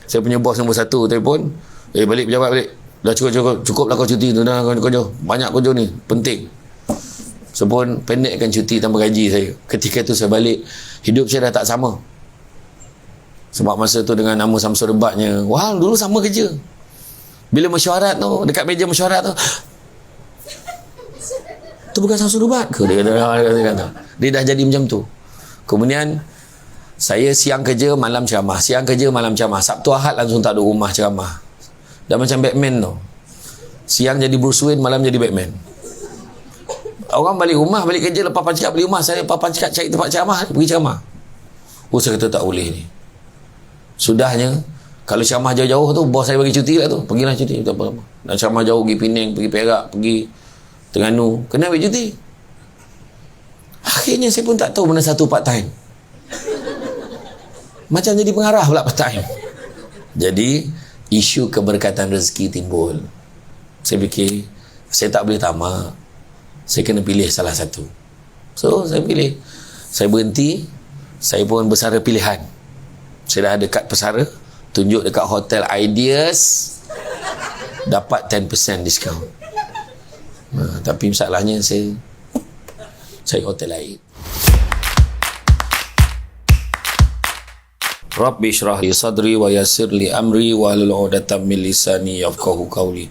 Saya punya bos nombor 1 telefon, balik pejabat balik. Dah cukup lah kau cuti tu, dah kau banyak kau ni, penting. So pun pendekkan cuti tanpa gaji saya. Ketika tu saya balik, hidup saya dah tak sama. Sebab masa tu dengan nama Samsul Rebatnya, wah dulu sama kerja. Bila mesyuarat tu, dekat meja mesyuarat tu, tu bukan Samsul Rebat ke? Dia dah jadi macam tu. Kemudian saya siang kerja, malam ceramah. Siang kerja, malam ceramah. Sabtu Ahad langsung tak ada rumah ceramah. Dah macam Batman tu. Siang jadi Bruce Wayne, malam jadi Batman. Orang balik rumah, balik kerja, lepas pancik balik rumah. Saya lepas pancik cari tempat ceramah, pergi ceramah. Saya kata tak boleh ni. Sudahnya, kalau ceramah jauh-jauh tu, bos saya bagi cuti lah tu. Pergilah cuti. Tak apa-apa. Nak ceramah jauh, pergi Penang, pergi Perak, pergi Terengganu. Kena ambil cuti. Akhirnya saya pun tak tahu mana satu part time. Macam jadi pengarah pula part time. Jadi isu keberkatan rezeki timbul. Saya fikir saya tak boleh tamak, saya kena pilih salah satu. So saya pilih, saya berhenti. Saya pun bersara pilihan. Saya dah ada kad pesara, tunjuk dekat hotel Ideas, dapat 10% diskaun. Tapi masalahnya saya hotel lain. Rabbi syrah li sadri wa yassir li amri wa hlul 'uqdatam min lisani yafqahu qawli.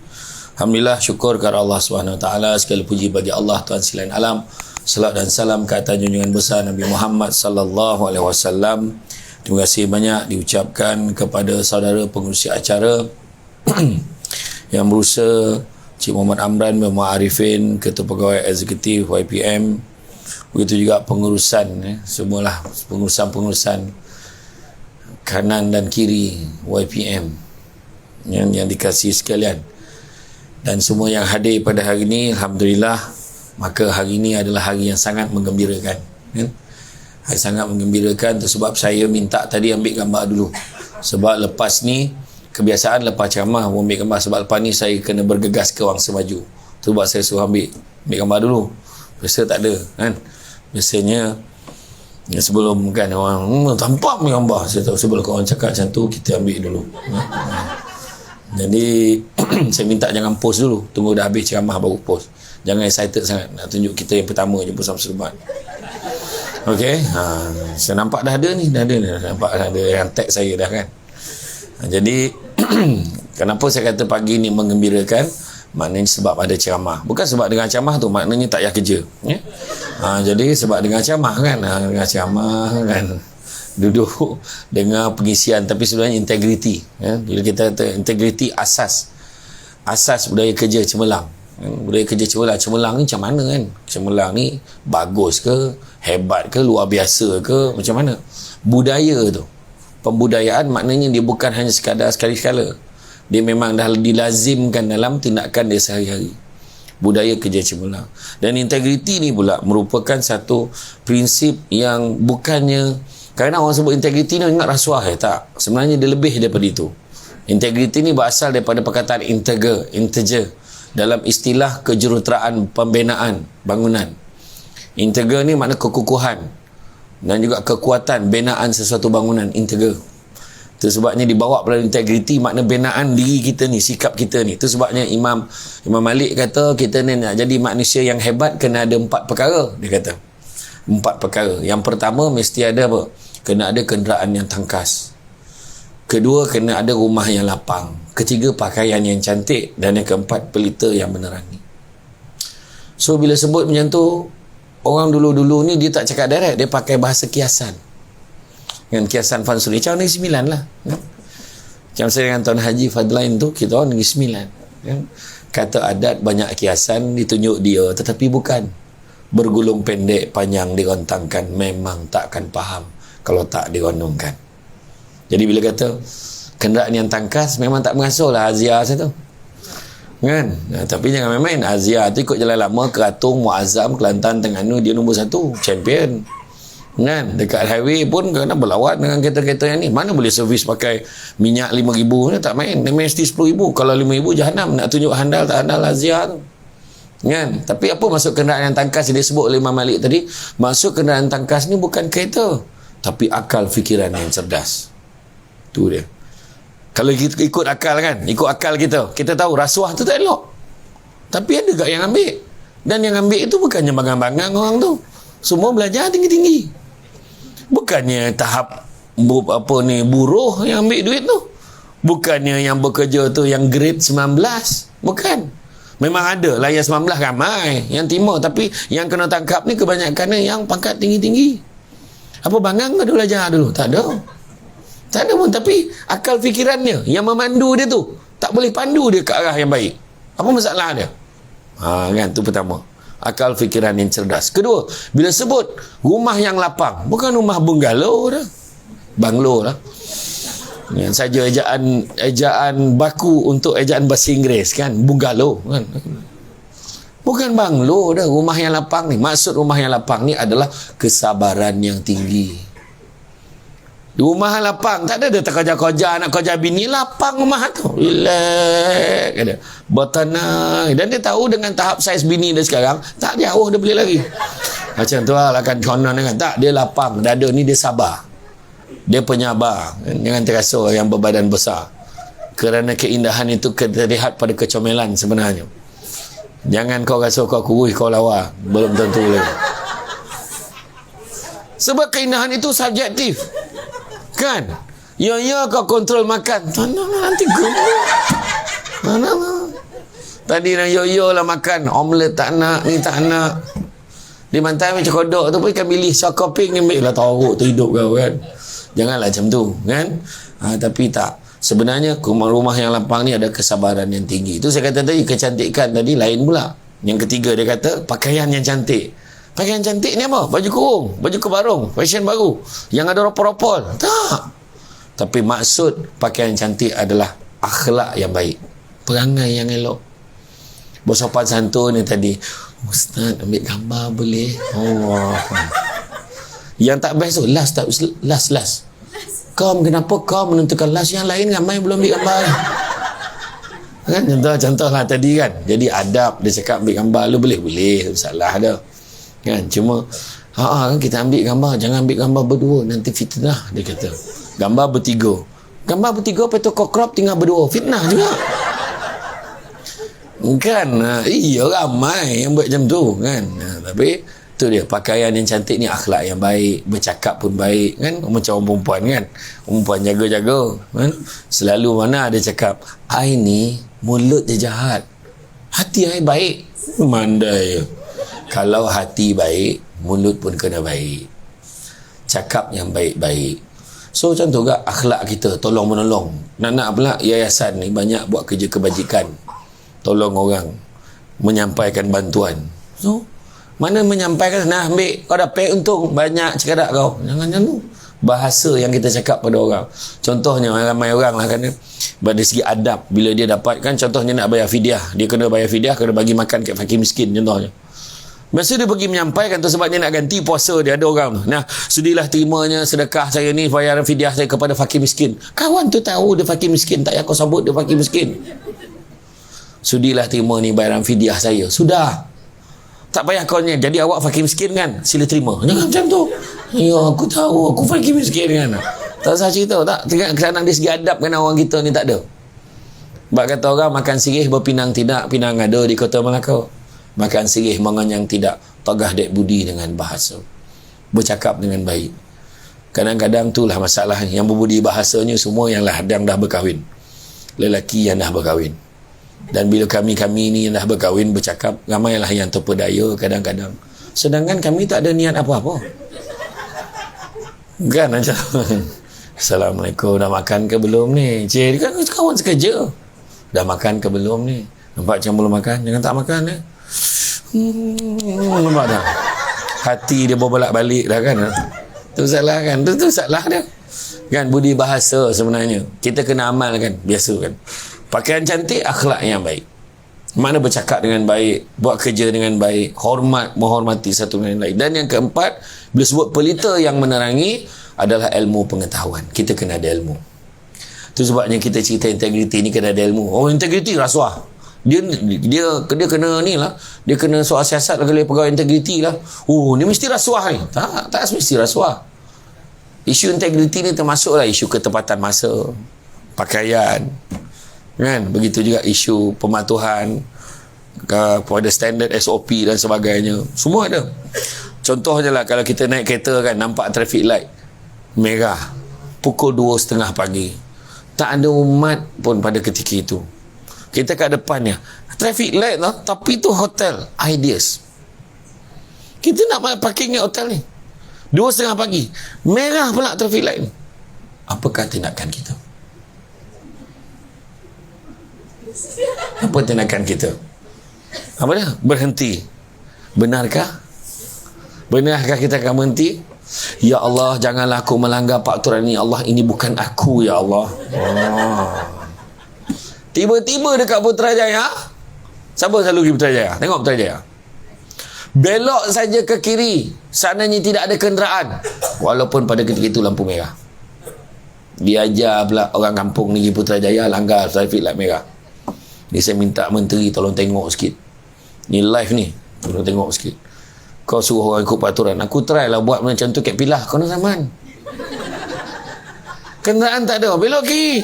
Alhamdulillah, syukur kepada Allah Subhanahu wa taala, segala puji bagi Allah Tuhan sekalian alam. Salat dan salam ke atas junjungan besar Nabi Muhammad sallallahu alaihi wasallam. Terima kasih banyak diucapkan kepada saudara pengurusi acara yang berusaha, Cik Muhammad Amran bin Arifin, Ketua Pegawai Eksekutif YPM. Begitu juga pengurusan, semualah pengurusan kanan dan kiri YPM yang dikasihi sekalian, dan semua yang hadir pada hari ini. Alhamdulillah, maka hari ini adalah hari yang sangat menggembirakan, hari sangat menggembirakan. Sebab saya minta tadi ambil gambar dulu, sebab lepas ni kebiasaan lepas ceramah ambil gambar. Sebab lepas ni saya kena bergegas ke Wangsa Maju, sebab saya suruh ambil gambar dulu. Biasa tak ada kan, biasanya sebelum kan orang tampak gambar, saya tahu sebelum orang cakap macam tu, kita ambil dulu. Jadi saya minta jangan post dulu, tunggu dah habis ceramah baru post. Jangan excited sangat nak tunjuk kita yang pertama jumpa Samsul Rebat. Okey, saya nampak dah ada ni, nampak dah ada yang tag saya dah kan. Jadi kenapa saya kata pagi ni menggembirakan? Maknanya sebab ada ceramah. Bukan sebab dengan ceramah tu maknanya tak payah kerja, ya? Jadi sebab dengan ceramah kan, dengan ceramah kan, duduk dengar pengisian, tapi sebenarnya integriti, ya? Bila kita kata integriti, asas budaya kerja cemerlang, budaya kerja cemerlang ni macam mana kan? Cemerlang ni bagus ke, hebat ke, luar biasa ke, macam mana budaya tu? Pembudayaan maknanya dia bukan hanya sekadar sekali-sekala, dia memang dah dilazimkan dalam tindakan dia sehari-hari. Budaya kerja cemerlang. Dan integriti ni pula merupakan satu prinsip yang bukannya, kerana orang sebut integriti ni ingat rasuah, tak. Sebenarnya dia lebih daripada itu. Integriti ni berasal daripada perkataan integer dalam istilah kejuruteraan pembinaan bangunan. Integer ni makna kekukuhan dan juga kekuatan binaan sesuatu bangunan, integer. Itu sebabnya dibawa pada integriti, makna binaan diri kita ni, sikap kita ni. Itu sebabnya Imam Malik kata kita ni nak jadi manusia yang hebat kena ada 4 perkara. Dia kata 4 perkara. Yang pertama mesti ada apa? Kena ada kenderaan yang tangkas. Kedua, kena ada rumah yang lapang. Ketiga, pakaian yang cantik. Dan yang keempat, pelita yang menerangi. So bila sebut macam tu, orang dulu-dulu ni dia tak cakap direct, dia pakai bahasa kiasan. Dengan kiasan Fansuri, macam Negeri Sembilan lah, kan? Macam saya dengan Tuan Haji Fadlain tu, kita orang Negeri Sembilan, kan? Kata adat banyak kiasan ditunjuk dia, tetapi bukan bergulung pendek panjang dirontangkan, memang takkan faham kalau tak dironongkan. Jadi bila kata kenderaan yang tangkas, memang tak mengasuh lah Azia satu, kan? Tapi jangan main-main. Azia tu ikut jalan lama, Keratung, Muazzam, Kelantan, Terengganu, dia nombor 1 champion, kan? Dekat highway pun kena berlawat dengan kereta-kereta yang ni. Mana boleh servis pakai minyak 5,000 ni, tak main. Dia mesti 10,000. Kalau 5,000 jahanam. Nak tunjuk handal tak handal Azia tu, kan? Tapi apa maksud kenderaan yang tangkas dia sebut oleh Imam Malik tadi? Maksud kenderaan tangkas ni bukan kereta, tapi akal fikiran yang cerdas. Tu dia. Kalau kita ikut akal kan, ikut akal kita tahu rasuah tu tak elok. Tapi ada gak yang ambil. Dan yang ambil itu bukannya bangang-bangang orang tu. Semua belajar tinggi-tinggi. Bukannya tahap buruh yang ambil duit tu. Bukannya yang bekerja tu yang grade 19. Bukan. Memang ada layar 19 ramai yang timur, tapi yang kena tangkap ni kebanyakan yang pangkat tinggi-tinggi. Apa bangang ada belajar dulu? Tak ada. Tak ada pun. Tapi akal fikirannya yang memandu dia tu tak boleh pandu dia ke arah yang baik. Apa masalah dia? Kan tu pertama, akal fikiran yang cerdas. Kedua, bila sebut rumah yang lapang, bukan rumah bungalow dah, banglo lah. Yang saja ejaan baku untuk ejaan bahasa Inggeris kan, bungalow kan. Bukan banglo dah, rumah yang lapang ni. Maksud rumah yang lapang ni adalah kesabaran yang tinggi. Rumah lapang, tak ada tak kerja-kerja nak kerja bini, lapang rumah tu. Relax ada. Bertanah. Dan dia tahu dengan tahap saiz bini dia sekarang, tak jauh dia beli lagi. Macam tu lah kan konon kan. Tak, dia lapang. Dada ni dia sabar. Dia penyabar. Jangan terasa yang berbadan besar. Kerana keindahan itu terlihat pada kecomelan sebenarnya. Jangan kau rasa kau kurus, kau lawa. Belum tentu lagi. Sebab keindahan itu subjektif. Kan? Ya kau kontrol makan. Nanti gemuk. Mana? Tadi nak yo lah makan. Omelet tak nak, ni tak nak. Di mantai macam kodok tu pun ikan bilis. Sokoping ni ambil lah tahu tu hidup kau kan. Janganlah macam tu kan. Tapi tak. Sebenarnya rumah yang lapang ni ada kesabaran yang tinggi. Itu saya kata tadi, kecantikan tadi lain pula. Yang ketiga dia kata pakaian yang cantik. Pakaian cantik ni apa? Baju kurung, baju kebarung, fashion baru yang ada ropol-ropol. Tak. Tapi maksud pakaian cantik adalah akhlak yang baik, perangai yang elok, bersopan santun ni tadi. Ustaz, ambil gambar boleh? Yang tak best tu last. Kenapa kau menentukan last? Yang lain ramai belum ambil gambar kan? Contoh lah tadi kan. Jadi adab, dia cakap ambil gambar lu boleh, salah dah kan. Cuma kan kita ambil gambar, jangan ambil gambar berdua, nanti fitnah, dia kata. Gambar bertiga apa tu, kau crop tinggal berdua, fitnah juga kan. Iya, ramai yang buat macam tu kan. Tapi tu dia, pakaian yang cantik ni akhlak yang baik, bercakap pun baik kan. Macam orang perempuan kan, perempuan jaga-jaga kan. Selalu mana ada cakap, ai ni mulut dia jahat, hati ai baik. Mandai. Kalau hati baik, mulut pun kena baik, cakap yang baik-baik. So macam tu juga akhlak kita, tolong menolong. Nak pula yayasan ni banyak buat kerja kebajikan, tolong orang, menyampaikan bantuan. So mana menyampaikan, nah ambil, kau dapat untung banyak cakap kau. Jangan macam tu. Bahasa yang kita cakap pada orang. Contohnya ramai orang lah kan, dari segi adab, bila dia dapat kan, contohnya nak bayar fidyah, dia kena bayar fidyah, kena bagi makan kat fakir miskin contohnya. Masa dia pergi menyampaikan tu, sebab dia nak ganti puasa dia, ada orang tu, nah sudilah terimanya sedekah saya ni, bayaran fidyah saya kepada fakir miskin. Kawan tu tahu dia fakir miskin, tak payah kau sebut dia fakir miskin. Sudilah terima ni bayaran fidyah saya. Sudah, tak payah kau ni, jadi awak fakir miskin kan, sila terima. Jangan macam tu. Ya, aku tahu aku fakir miskin kan. Tak usah cerita. Tak, kadang dari segi adab kan orang kita ni tak ada. Sebab kata orang, makan sirih berpinang tidak, pinang ada di Kota Melaka. Makan sirih menganyang tidak, tagah dek budi dengan bahasa, bercakap dengan baik. Kadang-kadang itulah masalah. Yang berbudi bahasanya semua yang dah berkahwin, lelaki yang dah berkahwin. Dan bila kami ni yang dah berkahwin bercakap, ramailah yang terpedaya kadang-kadang. Sedangkan kami tak ada niat apa-apa kan. Macam Assalamualaikum, dah makan ke belum ni? Cik, kan kawan sekerja. Dah makan ke belum ni? Nampak macam belum makan? Jangan tak makan ya. Nampak tak? Hati dia berbolak-balik dah kan. Tu salah kan. Tu salah dia kan. Budi bahasa sebenarnya kita kena amalkan. Biasa kan, pakaian cantik, akhlak yang baik, mana bercakap dengan baik, buat kerja dengan baik, menghormati satu dengan lain. Dan yang keempat, bila sebut pelita yang menerangi, adalah ilmu pengetahuan. Kita kena ada ilmu. Itu sebabnya kita cerita integriti ni kena ada ilmu. Oh, integriti rasuah. Dia kena ni lah, dia kena soal siasat lah, kalau pegawai integriti lah. Oh, ni mesti rasuah ni. Tak mesti rasuah. Isu integriti ni termasuklah isu ketepatan masa, pakaian, kan? Begitu juga isu pematuhan kepada standard SOP dan sebagainya, semua ada. Contohnya lah, kalau kita naik kereta kan, nampak traffic light merah pukul 2:30 pagi, tak ada umat pun pada ketika itu. Kita kat depannya traffic light lah, tapi tu hotel Ideas. Kita nak parking kat hotel ni 2:30 pagi, merah pula traffic light ni. Apakah tindakan kita? Apa tindakan kita? Apa dia? Berhenti. Benarkah? Benarkah kita akan berhenti? Ya Allah, janganlah aku melanggar peraturan ini. Allah, ini bukan aku, ya Allah. Tiba-tiba dekat Putrajaya, siapa selalu pergi Putrajaya? Tengok Putrajaya, belok saja ke kiri, sananya tidak ada kenderaan, walaupun pada ketika itu lampu merah. Diajar pula orang kampung ni pergi Putrajaya, langgar traffic light merah. Ni saya minta menteri tolong tengok sikit, ni live ni, tolong tengok sikit. Kau suruh orang ikut peraturan, aku try lah buat macam tu kat Pilah. Kau nak zaman kenderaan tak ada, belok kiri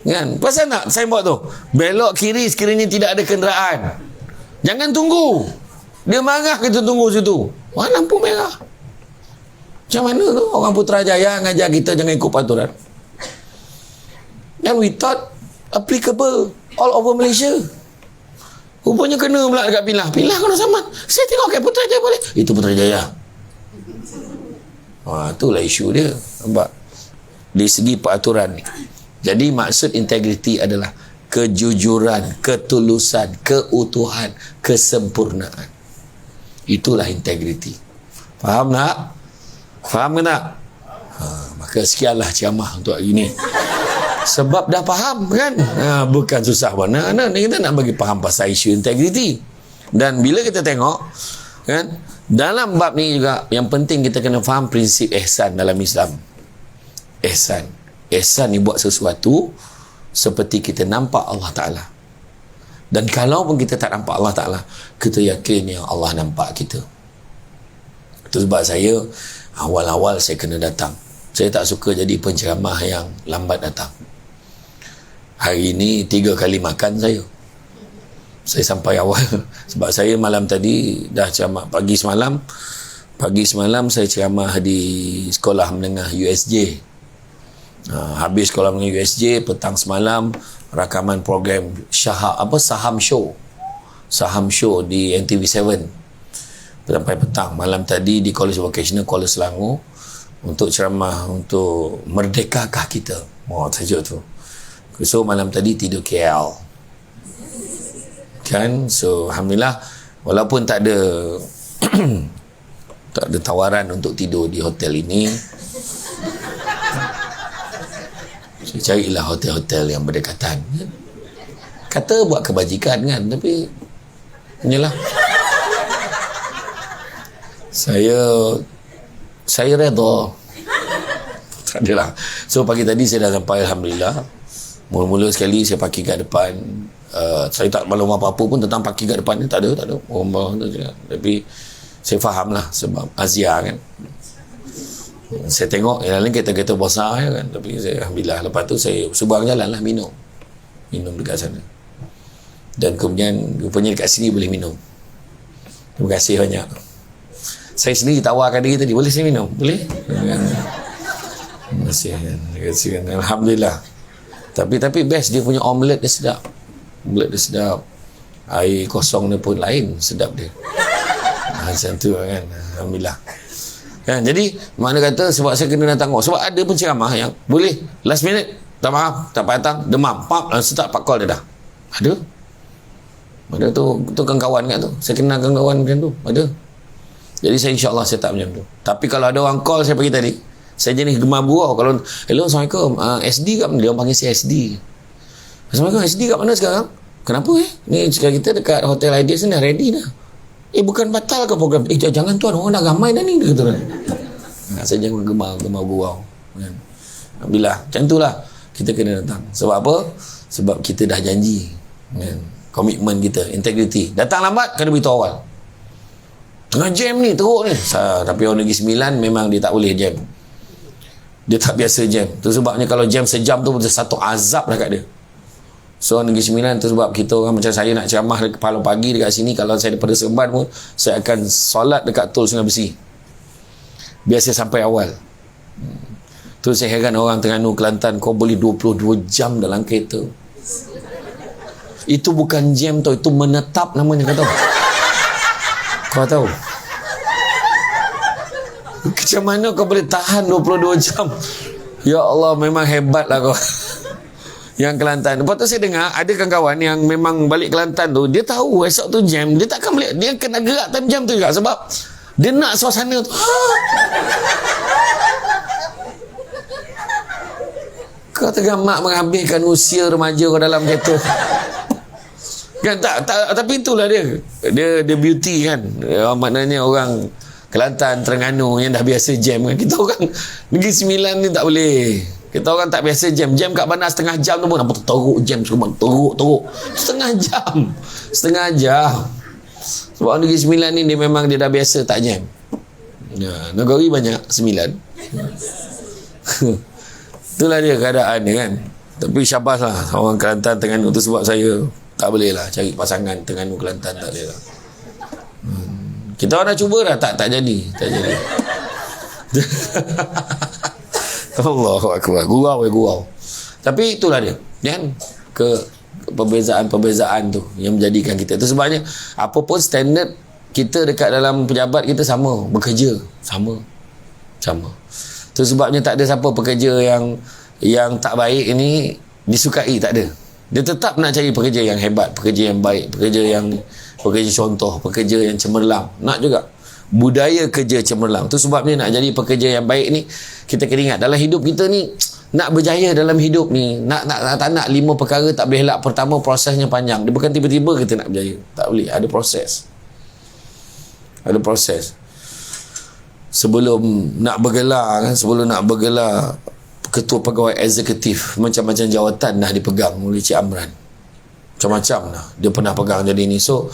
kan? Pasal nak signboard tu, belok kiri sekiranya tidak ada kenderaan, jangan tunggu. Dia marah kita tunggu situ, wah lampu merah. Macam mana tu orang Putrajaya ngajar kita jangan ikut peraturan? Dan we thought applicable all over Malaysia. Rupanya kena pula dekat Pilah. Pilah kena sama. Saya tengok kat Putrajaya boleh. Itu Putrajaya. Wah, itulah isu dia. Nampak? Di segi peraturan ni. Jadi maksud integriti adalah kejujuran, ketulusan, keutuhan, kesempurnaan. Itulah integriti. Faham tak? Faham ke tak? Maka sekianlah ceramah untuk hari ini. Sebab dah faham kan, bukan susah mana. Kita nak bagi faham pasal isu integriti. Dan bila kita tengok kan, dalam bab ni juga yang penting kita kena faham prinsip ihsan dalam Islam. Ihsan ni buat sesuatu seperti kita nampak Allah Ta'ala. Dan kalau pun kita tak nampak Allah Ta'ala, kita yakin yang Allah nampak kita. Itu sebab saya awal-awal saya kena datang. Saya tak suka jadi penceramah yang lambat datang. Hari ini 3 kali makan saya sampai awal. Sebab saya malam tadi dah ceramah. Pagi semalam saya ceramah di sekolah menengah USJ. Habis sekolah menengah USJ, petang semalam rakaman program saham show di NTV7 sampai petang. Malam tadi di College Vocational Kuala Selangor untuk ceramah untuk merdekakah kita. Tajuk tu. So malam tadi tidur KL kan. So alhamdulillah, walaupun tak ada tak ada tawaran untuk tidur di hotel ini, saya carilah hotel-hotel yang berdekatan. Kata buat kebajikan kan, tapi inilah saya redha. Tak adalah. So pagi tadi saya dah sampai alhamdulillah. Mula-mula sekali saya parking kat depan. Saya tak maklum apa-apa pun tentang parking kat depan ni. Tak ada orang tu je. Tapi saya faham lah sebab Azia kan. Saya tengok yang lain kereta-kereta besar kan. Tapi saya alhamdulillah, lepas tu saya seberang jalan lah minum dekat sana. Dan kemudian rupanya dekat sini boleh minum. Terima kasih banyak. Saya sendiri tawarkan diri tadi, boleh saya minum? Boleh? Terima kasih kan. Alhamdulillah. Tapi best, dia punya omelette dia sedap. Air kosong dia pun lain, sedap dia. Macam tu kan. Alhamdulillah. Kan, jadi mana kata sebab saya kena datang. Sebab ada pun ceramah yang boleh last minute, tak maaf, tak datang, demam, pap, start pak call dia dah. Ada tu kawan-kawan kan tu. Saya kenal kawan-kawan macam tu. Ada. Jadi saya insya-Allah saya tak macam tu. Tapi kalau ada orang call saya pagi tadi, saya jenis gemar buah. Kalau hello assalamualaikum, SD kat mana? Dia orang panggil saya SD. Assalamualaikum, SD kat mana sekarang? Kenapa ni sekarang kita dekat Hotel Ideas ni dah ready dah. Bukan batal ke program? Jangan tuan, orang dah ramai dah ni, dia kata. Saya jangan gemar gurau kan. Alhamdulillah, macam itulah kita kena datang. Sebab apa? Sebab kita dah janji kan. Komitmen kita, integriti. Datang lambat kena beritahu awal. Tengah jam ni, teruk ni. Tapi orang Negeri Sembilan memang dia tak boleh jam. Dia tak biasa jam. Tu sebabnya kalau jam sejam tu satu azab dah kat dia. So Negeri Sembilan tu sebab kita orang macam saya nak ceramah dekat Pagi pagi dekat sini, kalau saya daripada Seremban pun saya akan solat dekat Tol Sungai Besi. Biasa sampai awal. Tu saya heran orang Terengganu Kelantan, kau boleh 22 jam dalam kereta. Itu bukan jam tau, itu menetap namanya, kau tahu. Kau tahu macam mana kau boleh tahan 22 jam? Ya Allah, memang hebat lah kau. Yang Kelantan. Lepas tu saya dengar ada kawan-kawan yang memang balik Kelantan tu, dia tahu esok tu jam, dia takkan balik, dia kena gerak time jam tu juga sebab dia nak suasana tu. Kau tengah mak menghabiskan usia remaja kau dalam kereta. Kan tak, tapi itulah dia beauty kan. Maknanya orang Kelantan, Terengganu yang dah biasa jam kan. Kita orang Negeri Sembilan ni tak boleh. Kita orang tak biasa jam kat bandar setengah jam tu pun apa teruk jam semua, teruk setengah jam. Sebab Negeri Sembilan ni dia memang dia dah biasa tak jam. Ya, negeri banyak 9. Itulah dia keadaan dia kan. Tapi syabas lah orang Kelantan, Terengganu tu, sebab saya tak boleh lah cari pasangan Terengganu Kelantan, tak boleh lah. Kita orang dah cuba dah, tak jadi. Allahu Akbar. Gurau. Tapi itulah dia kan, perbezaan tu yang menjadikan kita. Itu sebabnya apa pun standard kita dekat dalam pejabat kita sama, bekerja sama. Itu sebabnya tak ada siapa pekerja yang tak baik ini disukai, tak ada. Dia tetap nak cari pekerja yang hebat, pekerja yang baik, pekerja contoh, pekerja yang cemerlang. Nak juga budaya kerja cemerlang. Tu sebabnya nak jadi pekerja yang baik ni, kita kena ingat dalam hidup kita ni, nak berjaya dalam hidup ni, tak nak 5 perkara tak boleh elak. Pertama, prosesnya panjang. Dia bukan tiba-tiba kita nak berjaya, tak boleh. Ada proses. Sebelum nak bergelar ketua pegawai eksekutif, macam-macam jawatan dah dipegang oleh Cik Amran, macam-macam dah dia pernah pegang. Jadi ni, so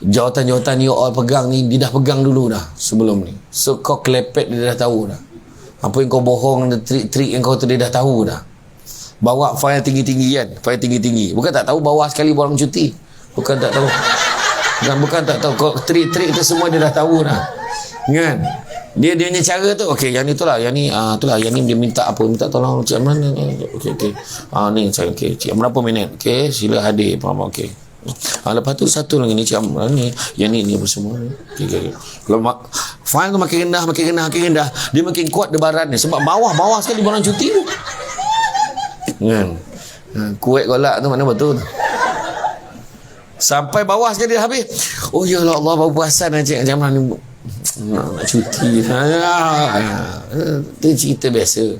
jawatan-jawatan you all pegang ni, dia dah pegang dulu dah sebelum ni. So kau kelepet, dia dah tahu dah apa yang kau bohong, trik yang kau tu dia dah tahu dah. Bawa file tinggi-tinggi kan, file tinggi-tinggi, bukan tak tahu bawa sekali borang cuti, bukan tak tahu kau trik-trik tu semua dia dah tahu dah kan. Dia punya cara tu, okey, yang ni itulah, yang ni dia minta apa, minta tolong Cik Amran, okey, ni saya, okey, Cik Amran berapa minit, okey, sila hadir, okey. Lepas tu satu lagi ni Cik Amran ni, yang ni apa semua ni, okey. Kalau file tu makin rendah, dia makin kuat debaran ni, sebab bawah sekali barang cuti tu kan. Kuat golak tu mana betul sampai bawah sekali dah habis. Oh ya Allah, baru perasan Cik Amran ni nak cuti. Itu cerita biasa.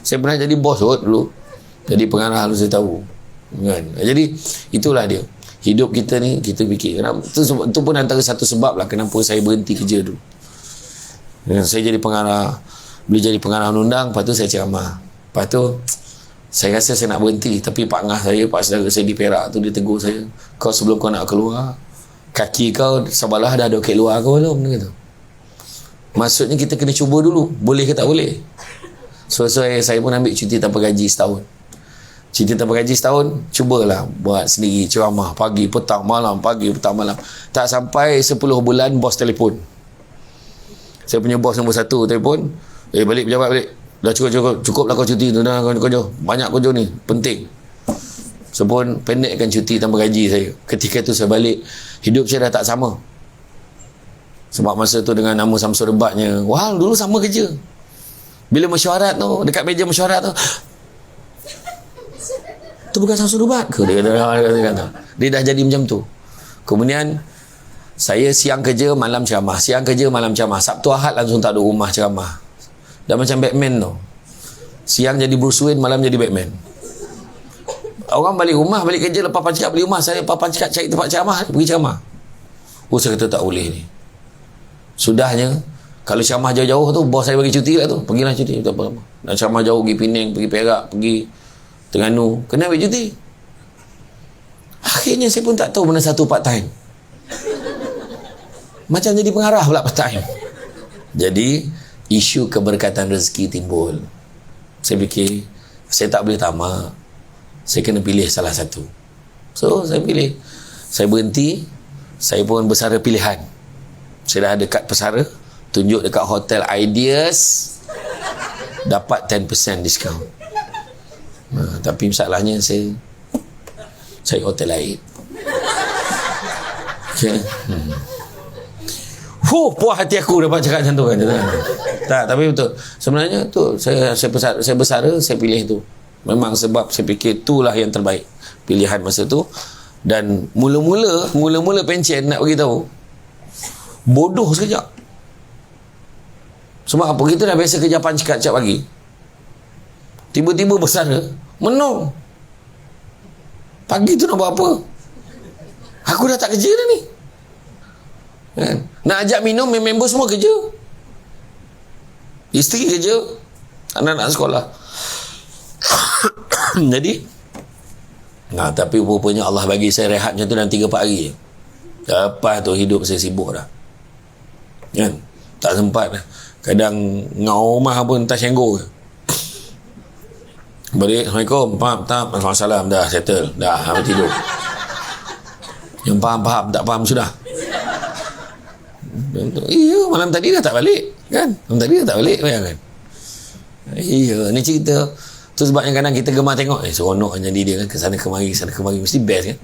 Saya pernah jadi bos dulu, jadi pengarah dulu, saya tahu kan. Jadi itulah dia hidup kita ni. Kita fikir itu pun antara satu sebab lah kenapa saya berhenti kerja dulu. Saya jadi pengarah, boleh jadi pengarah undang, lepas tu saya ceramah, lepas tu saya rasa saya nak berhenti. Tapi pak ngah saya, pak saudara saya di Perak tu, dia tegur saya, kau sebelum kau nak keluar, kaki kau sebelah dah ada okey luar kau belum, dia kata. Maksudnya kita kena cuba dulu, boleh ke tak boleh. So saya pun ambil cuti tanpa gaji setahun. Cuti tanpa gaji setahun, cubalah buat sendiri ceramah pagi petang malam, pagi petang malam. Tak sampai 10 bulan bos telefon. Saya punya bos nombor 1 telefon, balik pejabat balik. Dah cukup lah kau cuti tu, dah kau jauh. Banyak kau jauh ni, penting. So pun pendekkan cuti tanpa gaji saya. Ketika tu saya balik, hidup saya dah tak sama. Sebab masa tu dengan nama Samsul Rebatnya, wah, dulu sama kerja. Bila mesyuarat tu, dekat meja mesyuarat tu bukan Samsul Rebat ke? Dia dah jadi macam tu. Kemudian saya siang kerja, malam ceramah. Sabtu Ahad langsung tak ada rumah ceramah. Dah macam Batman tu. Siang jadi Bruce Wayne, malam jadi Batman. Orang balik rumah, balik kerja, lepas pancik balik rumah, saya lepas pancik cari tempat ceramah, pergi ceramah. Saya kata tak boleh ni. Sudahnya, kalau ceramah jauh-jauh tu, bos saya bagi cuti lah tu, pergilah cuti, tak apa-apa. Nak ceramah jauh, pergi Penang, pergi Perak, pergi Terengganu, kena ambil cuti. Akhirnya saya pun tak tahu mana satu part time. Macam jadi pengarah pula part time. Jadi isu keberkatan rezeki timbul. Saya fikir, saya tak boleh tamak. Saya kena pilih salah satu. So, saya pilih. Saya berhenti, saya pun bersara pilihan. Saya dah ada kad pesara, tunjuk dekat hotel Ideas, dapat 10% diskaun. Tapi masalahnya saya cari hotel lain. Okay. Puas hati aku dapat cakap macam tu kan. Tak, tapi betul. Sebenarnya tu saya bersara, saya pilih tu. Memang sebab saya fikir itulah yang terbaik pilihan masa tu. Dan mula-mula pencen nak bagi tahu bodoh sekejap. Sebab apa? Kita dah biasa kerja punch card setiap pagi. Tiba-tiba bersara, menung. Pagi tu nak buat apa? Aku dah tak kerja dah ni. Kan? Nak ajak minum, member semua kerja. Isteri kerja, anak-anak sekolah. Jadi, tapi rupanya Allah bagi saya rehat macam tu dalam 3-4 hari je. Lepas tu hidup saya sibuk dah. Kan? Tak sempat dah. Kadang ngau rumah pun tak syenggol. Balik, Assalamualaikum, faham tak? Assalamualaikum, dah settle, dah habis tidur. Yang faham, tak faham sudah. Iya, malam tadi dah tak balik kan? Malam tadi dah tak balik, bayangkan. Iya, ni cerita tu sebabnya kadang kita gemar tengok seronok jadi dia kan, kesana kemari mesti best kan.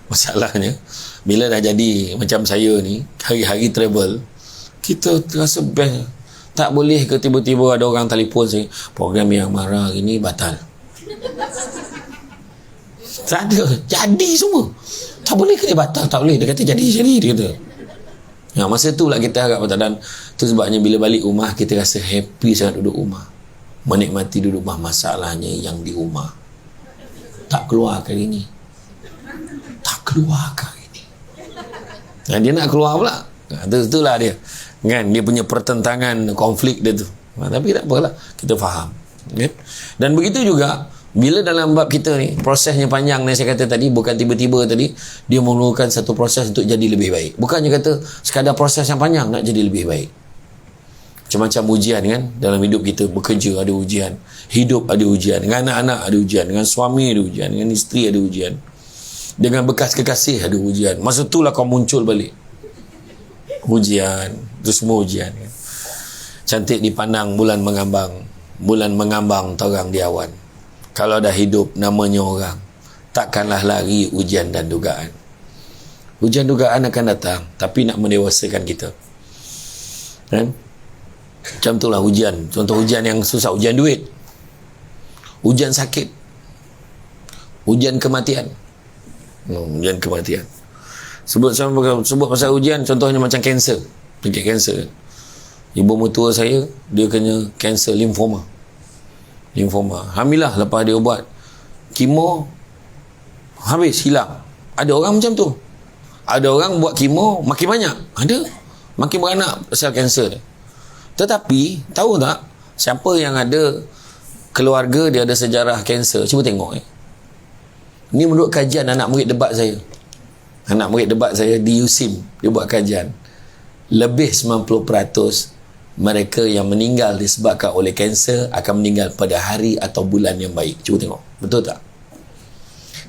Masalahnya bila dah jadi macam saya ni, hari-hari travel, kita terasa best. Tak boleh ke tiba-tiba ada orang telefon saya, program yang marah hari ni batal. Tak ada, jadi semua. Tak boleh ke dia batal? Tak boleh. Dia kata jadi, dia kata. Ya, masa tu lah kita harap batal. Dan tu sebabnya bila balik rumah kita rasa happy sangat duduk rumah, menikmati duduk rumah. Masalahnya yang di rumah tak keluar kali ni. Dan dia nak keluar pula. Itulah dia kan, dia punya pertentangan, konflik dia tu. Tapi tak apalah, kita faham kan? Dan begitu juga bila dalam bab kita ni, prosesnya panjang yang saya kata tadi, bukan tiba-tiba tadi, dia memerlukan satu proses untuk jadi lebih baik. Bukannya kata sekadar proses yang panjang nak jadi lebih baik. Macam-macam ujian kan dalam hidup kita. Bekerja ada ujian, hidup ada ujian, dengan anak-anak ada ujian, dengan suami ada ujian, dengan isteri ada ujian, dengan bekas kekasih ada ujian. Masa itulah kau muncul balik ujian. Itu semua ujian kan? Cantik dipandang bulan mengambang torang di awan. Kalau dah hidup namanya orang, takkanlah lari ujian dan dugaan. Ujian dugaan akan datang, tapi nak mendewasakan kita kan? Macam itulah ujian. Contoh ujian yang susah, ujian duit, ujian sakit, ujian kematian. Ujian kematian. Sebut pasal ujian, contohnya macam kanser. Penyakit kanser. Ibu mertua saya, dia kena kanser limfoma. Alhamdulillah lepas dia ubat kemo, habis, hilang. Ada orang macam tu. Ada orang buat kemo makin banyak, ada makin beranak sel kanser dia. Tetapi tahu tak siapa yang ada keluarga dia ada sejarah kanser? Cuba tengok ni menurut kajian anak murid debat saya di USIM. Dia buat kajian, lebih 90% mereka yang meninggal disebabkan oleh kanser akan meninggal pada hari atau bulan yang baik. Cuba tengok, betul tak?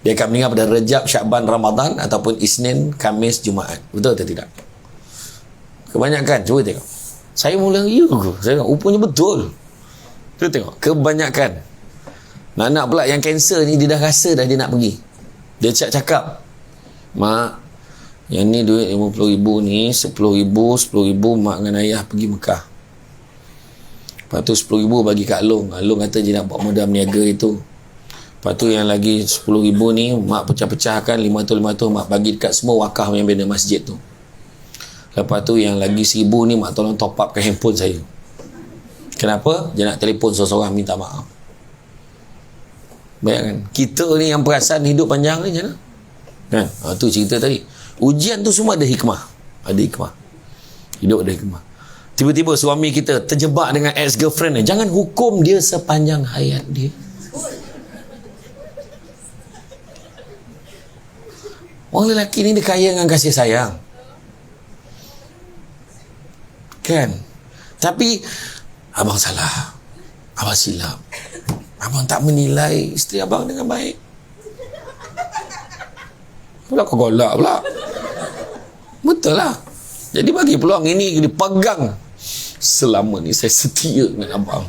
Dia akan meninggal pada Rejab, Syakban, Ramadan, ataupun Isnin, Khamis, Jumaat. Betul atau tidak? Kebanyakan. Cuba tengok. Saya mula saya tengok, rupanya betul. Cuba tengok, kebanyakan. Anak pula yang kanser ni, dia dah rasa dah dia nak pergi. Dia cakap, mak, yang ni duit 50,000 ni, 10,000 mak dengan ayah pergi Mekah. Lepas tu 10,000 bagi kat Long kata dia nak buat modal niaga itu. Lepas tu yang lagi 10,000 ni mak pecah-pecahkan, 500 mak bagi dekat semua wakaf yang bina masjid tu. Lepas tu yang lagi 1,000 ni mak tolong top up ke handphone saya. Kenapa? Dia nak telefon seorang-seorang minta maaf. Bayangkan, kita ni yang perasan hidup panjang ni macam mana? Kan? Tu cerita tadi. Ujian tu semua ada hikmah. Hidup ada hikmah. Tiba-tiba suami kita terjebak dengan ex-girlfriend dia. Jangan hukum dia sepanjang hayat dia. Orang lelaki ni dia kaya dengan kasih sayang kan? Tapi abang salah, abang silap, Abang tak menilai isteri abang dengan baik. Pula kau golak pula. Betul lah. Jadi bagi peluang ini dipegang. Selama ni saya setia dengan abang.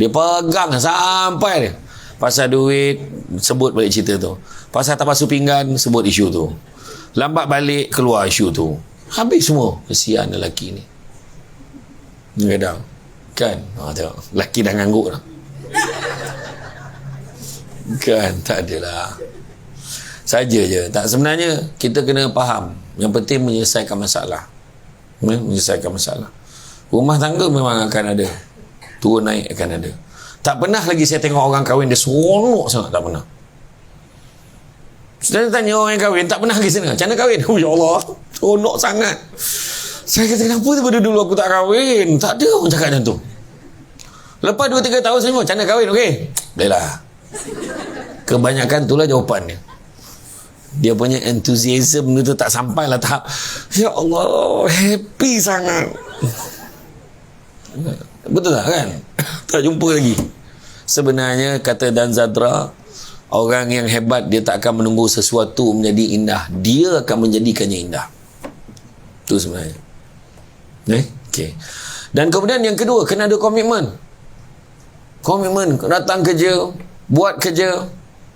Dia pegang sampai dia. Pasal duit, sebut balik cerita tu. Pasal tak basuh pinggan, sebut isu tu. Lambat balik, keluar isu tu. Habis semua. Kesian lelaki ni. Kadang kan, tengok lelaki dah ngangguk dah. Kan, tak adalah. Saja je. Tak, sebenarnya kita kena faham. Yang penting menyelesaikan masalah. Menyelesaikan masalah. Rumah tangga memang akan ada. Turun naik akan ada. Tak pernah lagi saya tengok orang kahwin dia seronok sangat. Tak pernah. Saya tanya orang yang kahwin, tak pernah lagi sana. Macam mana kahwin? Oh ya Allah, seronok sangat. Saya kata, kenapa daripada dulu aku tak kahwin? Tak ada orang cakap macam tu. Lepas 2-3 tahun saya macam mana kahwin? Okey, boleh lah. Kebanyakan itulah jawapannya. Dia punya enthusiasm tu tak sampai lah tahap, ya Allah, happy sangat. Betul tak kan? Tak jumpa lagi. Sebenarnya kata Dan Zadra, orang yang hebat dia tak akan menunggu sesuatu menjadi indah, dia akan menjadikannya indah. Itu sebenarnya. Okay. Dan kemudian yang kedua, kena ada komitmen. Komitmen, datang kerja, buat kerja,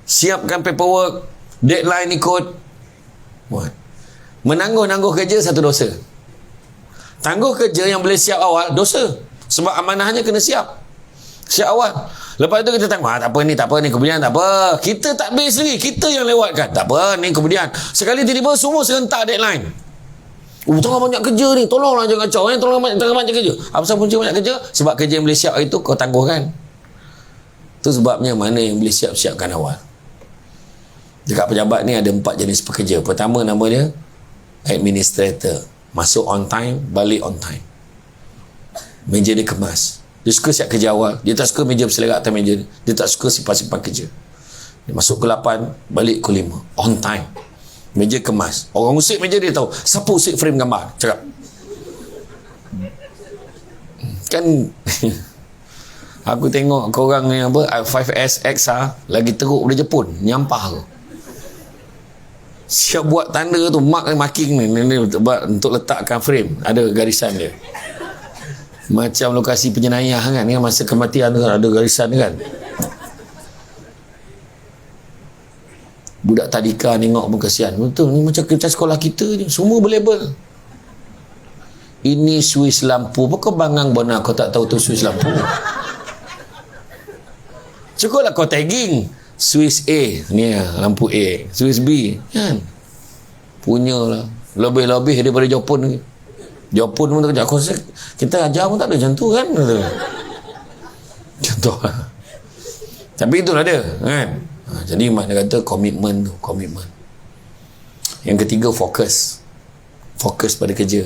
siapkan paperwork, deadline ikut, buat. Menangguh-nangguh kerja satu dosa. Tangguh kerja yang boleh siap awal, dosa. Sebab amanahnya kena siap. Siap awal. Lepas tu kita tengok, tak apa ni, kemudian tak apa. Kita tak habis lagi, kita yang lewatkan. Tak apa ni, kemudian. Sekali tiba-tiba semua serentak deadline. Tengah banyak kerja ni, tolonglah jangan kacau. Tengah banyak kerja. Apa sebab punca banyak kerja? Sebab kerja yang boleh siap itu kau tangguhkan. Itu sebabnya mana yang boleh siapkan awal. Dekat pejabat ni ada 4 jenis pekerja. Pertama nama dia administrator. Masuk on time, balik on time. Meja dia kemas. Dia suka siap kerja awal. Dia tak suka meja berselerak atas meja. Dia tak suka simpan-simpan kerja. Dia masuk ke 8, balik ke 5. On time. Meja kemas. Orang usik meja dia tahu. Siapa usik frame gambar? Cakap. Kan aku tengok korang yang apa 5S XR lagi teruk dari Jepun. Nyampah tu. Siap buat tanda tu, marking ni untuk letakkan frame. Ada garisan dia. Macam lokasi penjenayah kan, masa kematian tu kan, ada garisan kan. Budak tadika tengok pun kesian. Betul, ni macam sekolah kita ni, semua berlabel. Ini Swiss lampu. Apa kau bangang bona kau tak tahu tu Swiss lampu? Cukuplah kau tagging Swiss A ni lampu A, Swiss B kan. Punyalah lebih-lebih daripada Jepun ni. Jepun pun tak kerja. Kita ajar pun tak ada macam tu kan. Contoh. Tapi itulah dia kan. Jadi makna kata komitmen tu, komitmen. Yang ketiga fokus. Fokus pada kerja.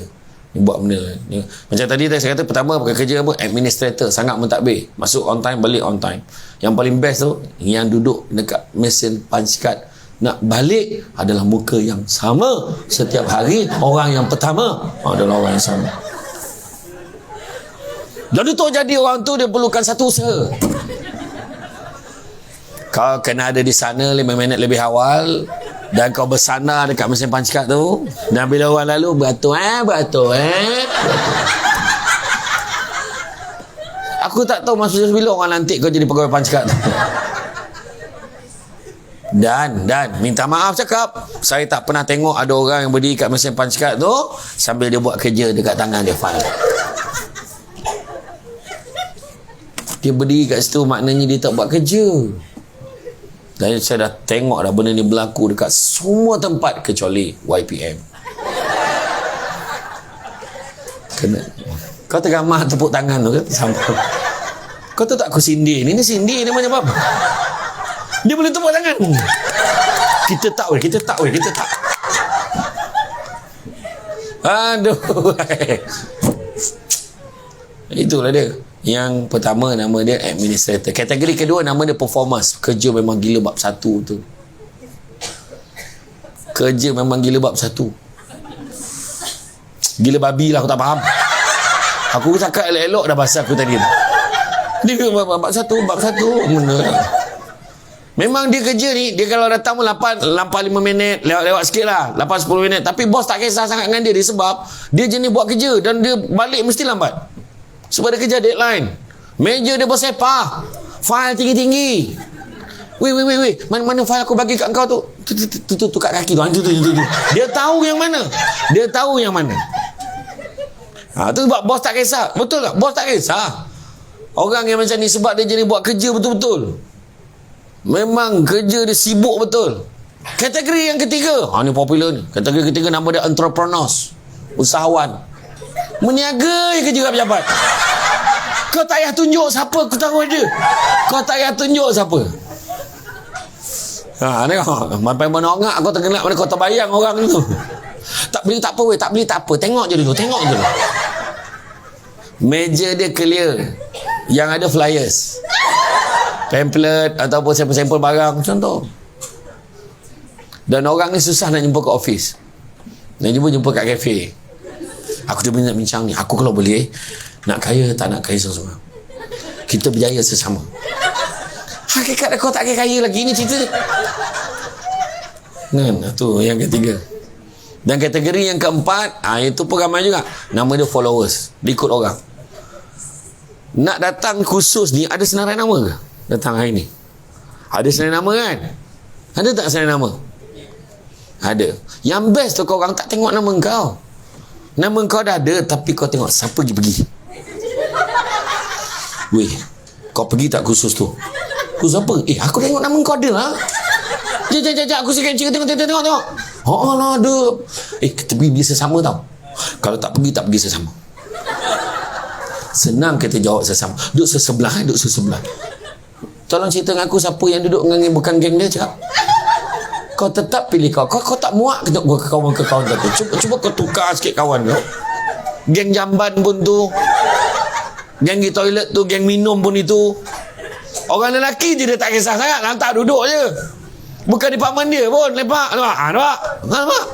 Ni buat benda ni. Macam tadi saya kata pertama pakai kerja apa? Administrator, sangat mentadbir. Masuk on time, balik on time. Yang paling best tu yang duduk dekat mesin punch card nak balik adalah muka yang sama setiap hari. Orang yang pertama adalah orang yang sama. Dan untuk jadi orang tu dia perlukan satu usaha. Kau kena ada di sana 5 minit lebih awal dan kau bersandar dekat mesin punch card tu, dan bila orang lalu beratur. Aku tak tahu maksudnya bila orang lantik kau jadi pegawai punch card tu. Dan minta maaf cakap, saya tak pernah tengok ada orang yang berdiri kat mesin punch card tu sambil dia buat kerja dekat tangan dia file. Dia berdiri kat situ maknanya dia tak buat kerja. Dan saya dah tengok dah benda ni berlaku dekat semua tempat kecuali YPM. Kena. Kau tergamah tepuk tangan tu kan? Sampai. Kau tahu tak aku Cindy ni? Ni Cindy ni macam apa? Dia boleh tepuk tangan. Kita tak. Aduh. Itulah dia. Yang pertama nama dia administrator. Kategori kedua nama dia performance. Kerja memang gila bab 1 tu. Kerja memang gila bab 1. Gila babi lah, aku tak faham. Aku cakap elok-elok dah bahasa aku tadi. Dia bab satu. Benar. Memang dia kerja ni, dia kalau datang pun 8 5 minit, lewat sikit lah, 8-10 minit. Tapi bos tak kisah sangat dengan dia sebab dia jenis buat kerja dan dia balik mesti lambat. Sebab dia kerja deadline. Meja dia bersepah, file tinggi-tinggi. Weh, mana file aku bagi kat kau tu? Tu kat kaki tu. Dia tahu yang mana. Tu sebab bos tak kisah. Betul tak? Bos tak kisah. Orang yang macam ni sebab dia jenis buat kerja betul-betul. Memang kerja dia sibuk betul. Kategori yang ketiga, ni popular ni. Kategori ketiga nama dia entrepreneurs, usahawan. Meniaga je kerja kat pejabat. Kau tak payah tunjuk siapa, aku tahu je. Kau tak payah tunjuk siapa. Tengok, sampai menongak kau terkenal mana kau terbayang orang tu. Tak beli tak apa. Tengok je dulu. Meja dia clear. Yang ada flyers, pamphlet ataupun sampel-sampel barang contoh. Dan orang ni susah nak jumpa kat office, nak jumpa kat kafe. Aku dah bincang ni, aku kalau boleh nak kaya tak nak kaya semua, kita berjaya sesama. Hakikat kau tak kaya lagi, ni cerita kan. Tu yang ketiga. Dan kategori yang keempat, itu pun ramai juga, nama dia followers, ikut orang. Nak datang khusus ni ada senarai nama ke? Datang hari ni ada senarai nama kan? Ada tak senarai nama? Ada. Yang best tu kau orang tak tengok nama kau. Nama kau dah ada, tapi kau tengok siapa pergi. Weh, kau pergi tak khusus tu? Khusus apa? Aku tengok nama kau ada lah. Jap, aku sikit tengok. Lah ada. Kita pergi sesama tau. Kalau tak pergi sesama. Senang kita jawab sesama. Duduk sesebelah. Tolong cerita dengan aku siapa yang duduk dengan bukan geng dia, cakap. Kau tetap pilih kau tak muak ke kawan tu. Cuba kau tukar sikit kawan kau. Geng jamban pun tu, geng di toilet tu, geng minum pun itu. Orang lelaki je dia tak kisah sangat, lantak duduk je. Bukan department dia pun lepak. Nampak?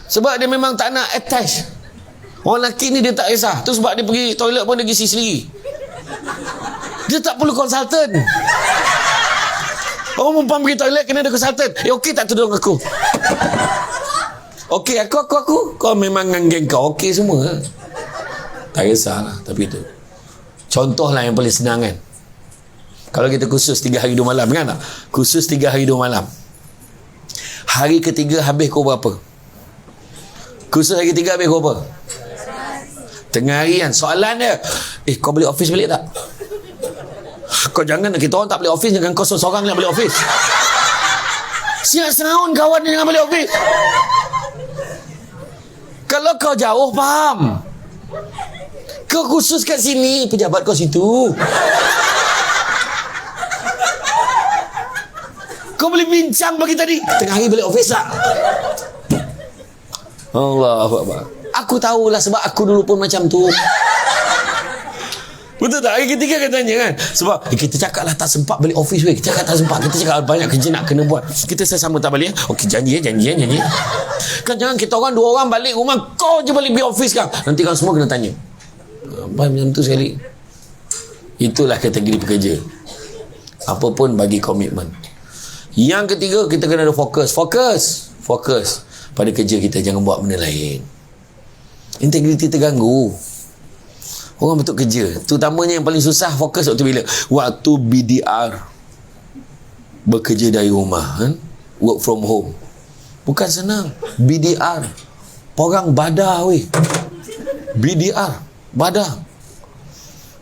Sebab dia memang tak nak attach. Orang lelaki ni dia tak kisah. Tu sebab dia pergi toilet pun dia pergi sendiri. Dia tak perlu konsultan. Orang perempuan pergi toilet kena ada konsultan. Okey tak tudung aku? Okey aku. Kau memang dengan geng kau okey semua. Tak kisahlah. Tapi tu contohlah yang paling senang kan. Kalau kita khusus 3 hari 2 malam kan tak? Khusus 3 hari 2 malam. Hari ketiga habis kau berapa? Khusus hari ketiga habis kau berapa? Tengah hari kan. Soalan dia, kau beli office balik tak? Kau jangan, kita orang tak beli office, jangan kau seorang yang beli office. Siap setahun kawan dia jangan beli office. Kalau kau jauh, faham. Kau khusus kat sini, pejabat kau situ. Kau boleh bincang bagi tadi, tengah hari beli office tak? Allahu Akbar. Aku tahulah sebab aku dulu pun macam tu. Betul tak? Hari ketiga katanya kan. Sebab kita cakap lah tak sempat beli office weh. Kita cakap tak sempat. Kita cakap banyak kerja nak kena buat. Kita sesama tak balik. Okey janji. Kan jangan kita orang 2 orang balik rumah. Kau je balik beli office kan. Nanti kan semua kena tanya. Apa macam tu sekali. Itulah kategori pekerja. Apa pun bagi komitmen. Yang ketiga kita kena ada fokus. Fokus pada kerja kita. Jangan buat benda lain. Integriti terganggu. Orang betul kerja, terutamanya yang paling susah fokus waktu bila? Waktu BDR, bekerja dari rumah kan? Work from home. Bukan senang. BDR, orang badah weh. BDR, badah.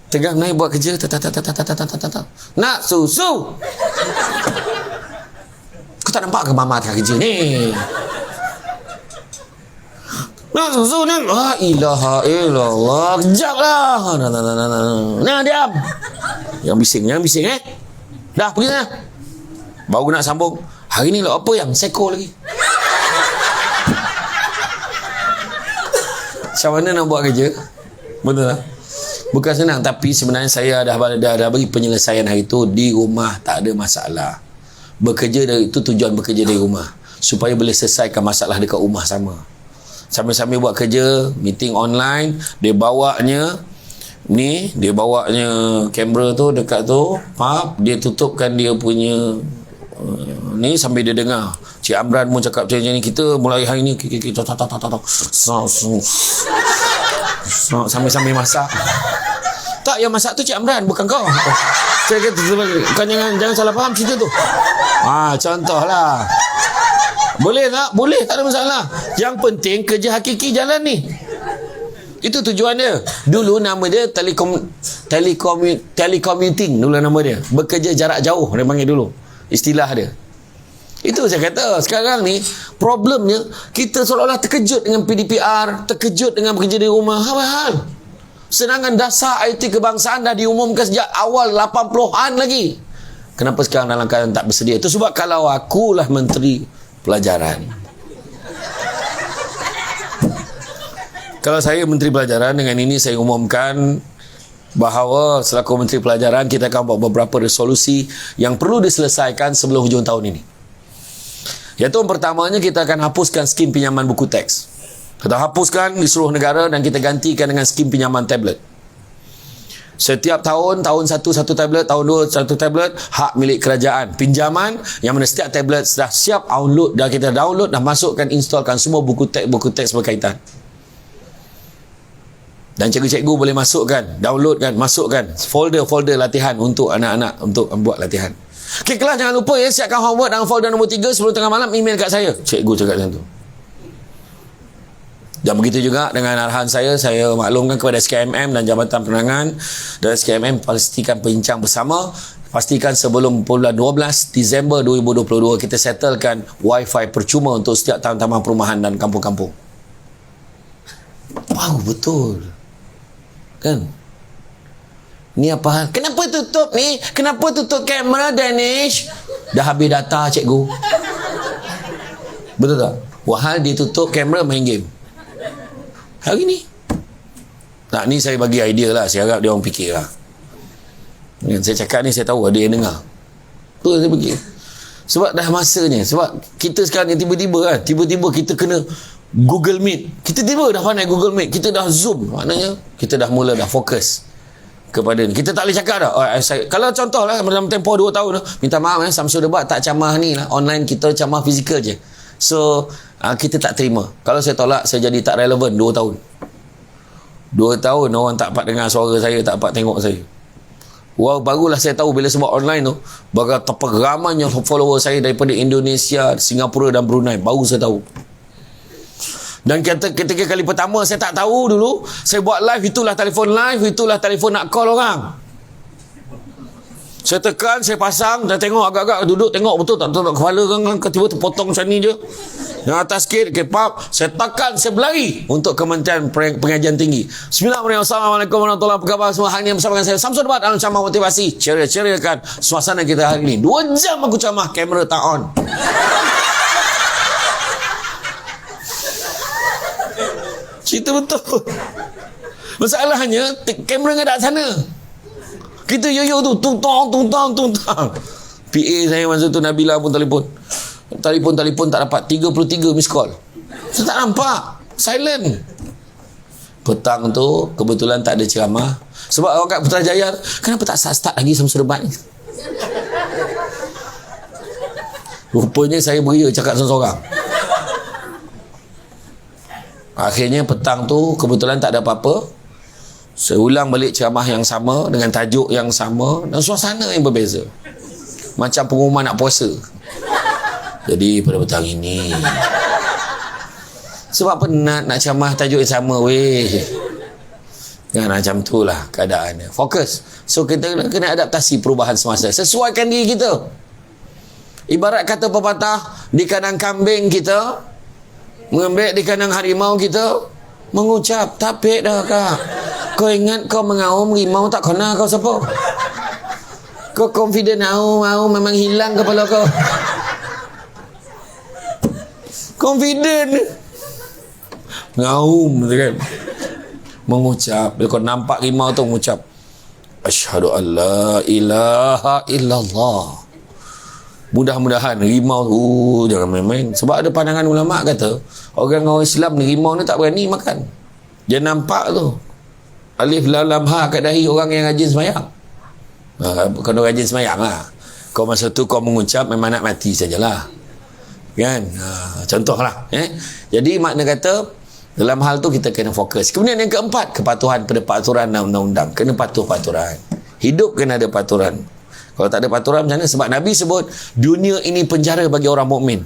Tegang naik buat kerja. Nak susu. Kau tak nampak ke mama tengah kerja ni? Nak susu ni. La ilaha illallah. Kejap lah. Nah, diam. Yang bising Dah pergi sana. Baru nak sambung. Hari ni lah apa yang seko lagi. Macam mana nak buat kerja? Betul tak? Bukan senang. Tapi sebenarnya saya dah bagi penyelesaian hari tu. Di rumah tak ada masalah. Bekerja dari itu, tujuan bekerja dari rumah. Supaya boleh selesaikan masalah dekat rumah sama. Sambil-sambil buat kerja, meeting online, dia bawanya Ni dia bawanya kamera tu dekat tu, dia tutupkan dia punya ni sambil dia dengar Cik Amran pun cakap macam ni, kita mulai hari ni kita sambil masak. Tak, yang masak tu Cik Amran, bukan kau. Saya kata kau jangan salah faham cerita tu. Contohlah. Boleh tak? Boleh, tak ada masalah. Yang penting kerja hakiki jalan ni. Itu tujuan dia. Dulu nama dia telecommuting dulu nama dia. Bekerja jarak jauh dia panggil dulu. Istilah dia. Itu saya kata. Sekarang ni problemnya kita seolah-olah terkejut dengan PDPR, terkejut dengan bekerja di rumah. Hal-hal. Sedangkan dasar IT kebangsaan dah diumumkan sejak awal 80-an lagi. Kenapa sekarang dalam keadaan tak bersedia? Itu sebab kalau akulah menteri pelajaran, kalau saya menteri pelajaran, dengan ini saya umumkan bahawa selaku menteri pelajaran kita akan buat beberapa resolusi yang perlu diselesaikan sebelum hujung tahun ini. Iaitu yang pertamanya, kita akan hapuskan skim pinjaman buku teks. Kita hapuskan di seluruh negara dan kita gantikan dengan skim pinjaman tablet. Setiap tahun satu tablet, tahun dua satu tablet, hak milik kerajaan. Pinjaman yang mana setiap tablet sudah siap download, dah kita download, dah masukkan, instalkan semua buku teks berkaitan. Dan cikgu-cikgu boleh masukkan, downloadkan, masukkan folder-folder latihan untuk anak-anak untuk buat latihan. Okey, kelas jangan lupa ya, siapkan homework dalam folder nombor 3 sebelum tengah malam, email kat saya. Cikgu cakap macam tu. Dan begitu juga dengan arahan saya maklumkan kepada SKMM dan Jabatan Penerangan, dan SKMM pastikan bincang bersama, pastikan sebelum bulan 12 Disember 2022 kita settlekan wifi percuma untuk setiap taman-taman perumahan dan kampung-kampung. Wow, betul. Kan? Ni apa hal? Kenapa tutup ni? Kenapa tutup kamera, Danish? Dah habis data, cikgu. Betul tak? Wahal dia tutup kamera main game. Hari ni. Nah, ni saya bagi idea lah. Saya harap dia orang fikir lah. Saya cakap ni saya tahu ada yang dengar. Tu saya bagi. Sebab dah masanya. Sebab kita sekarang ni tiba-tiba kita kena Google Meet. Kita tiba dah pandai Google Meet. Kita dah Zoom. Maknanya kita dah mula dah fokus kepada ni. Kita tak boleh cakap dah. Kalau contoh lah dalam tempoh 2 tahun dah, minta maaf Samsul Debat tak camah ni lah. Online kita camah fizikal je. So kita tak terima. Kalau saya tolak, saya jadi tak relevan 2 tahun. 2 tahun orang tak dapat dengar suara saya, tak dapat tengok saya. Wow, barulah saya tahu bila sebab online tu, berapa ramainya follower saya daripada Indonesia, Singapura dan Brunei. Baru saya tahu. Dan ketika kali pertama saya tak tahu dulu, saya buat live, itulah telefon nak call orang. Saya tekan, saya pasang, dah tengok agak-agak duduk, tengok betul tak kepala kan tiba terpotong macam ni je. Yang atas sikit, pap, saya tekan, saya berlari untuk Kementerian Pengajian Tinggi. Bismillahirrahmanirrahim. Assalamualaikum warahmatullahi wabarakatuh. Semua hari ini bersama dengan saya Samsul Debat dalam camah motivasi. Ceria-ceriakan suasana kita hari ini. 2 jam aku camah, kamera tak on. Cerita betul. Masalahnya kamera ada sana. Kita yo-yo tu tung-tong. PA saya masa tu Nabila pun telefon tak dapat 33 miss call. Saya tak nampak. Silent. Petang tu kebetulan tak ada ceramah. Sebab orang kat Putrajaya, kenapa tak start lagi Samsul Debat ni? Rupanya saya beria cakap seorang-seorang. Akhirnya petang tu kebetulan tak ada apa-apa. Saya ulang balik ceramah yang sama dengan tajuk yang sama dan suasana yang berbeza. Macam pengumuman nak puasa. Jadi pada petang ini, sebab penat nak ceramah tajuk yang sama weh. Kan macam tu lah keadaannya. Fokus. So kita kena adaptasi perubahan semasa. Sesuaikan diri kita. Ibarat kata pepatah, di kandang kambing kita, mengembek di kandang harimau kita, mengucap, tapik dah kak. Kau ingat kau mengaum rimau tak kena kau siapa? Kau confident au memang hilang kepala kau. Confident. Ngaum kan. Mengucap. Bila kau nampak rimau tu mengucap, asyhadu an la ilaha illallah. Mudah-mudahan rimau tu jangan main-main. Sebab ada pandangan ulama kata, orang Islam ni rimau ni tak berani makan. Dia nampak tu. Alif lam ha kat dahi orang yang rajin semayang. Bukan orang rajin semayang lah. Kau masa tu kau mengucap memang nak mati sajalah. Kan? Contohlah. Jadi makna kata, dalam hal tu kita kena fokus. Kemudian yang keempat, kepatuhan pada peraturan dan undang-undang. Kena patuh peraturan. Hidup kena ada peraturan. Kalau tak ada peraturan macam mana? Sebab Nabi sebut dunia ini penjara bagi orang mukmin.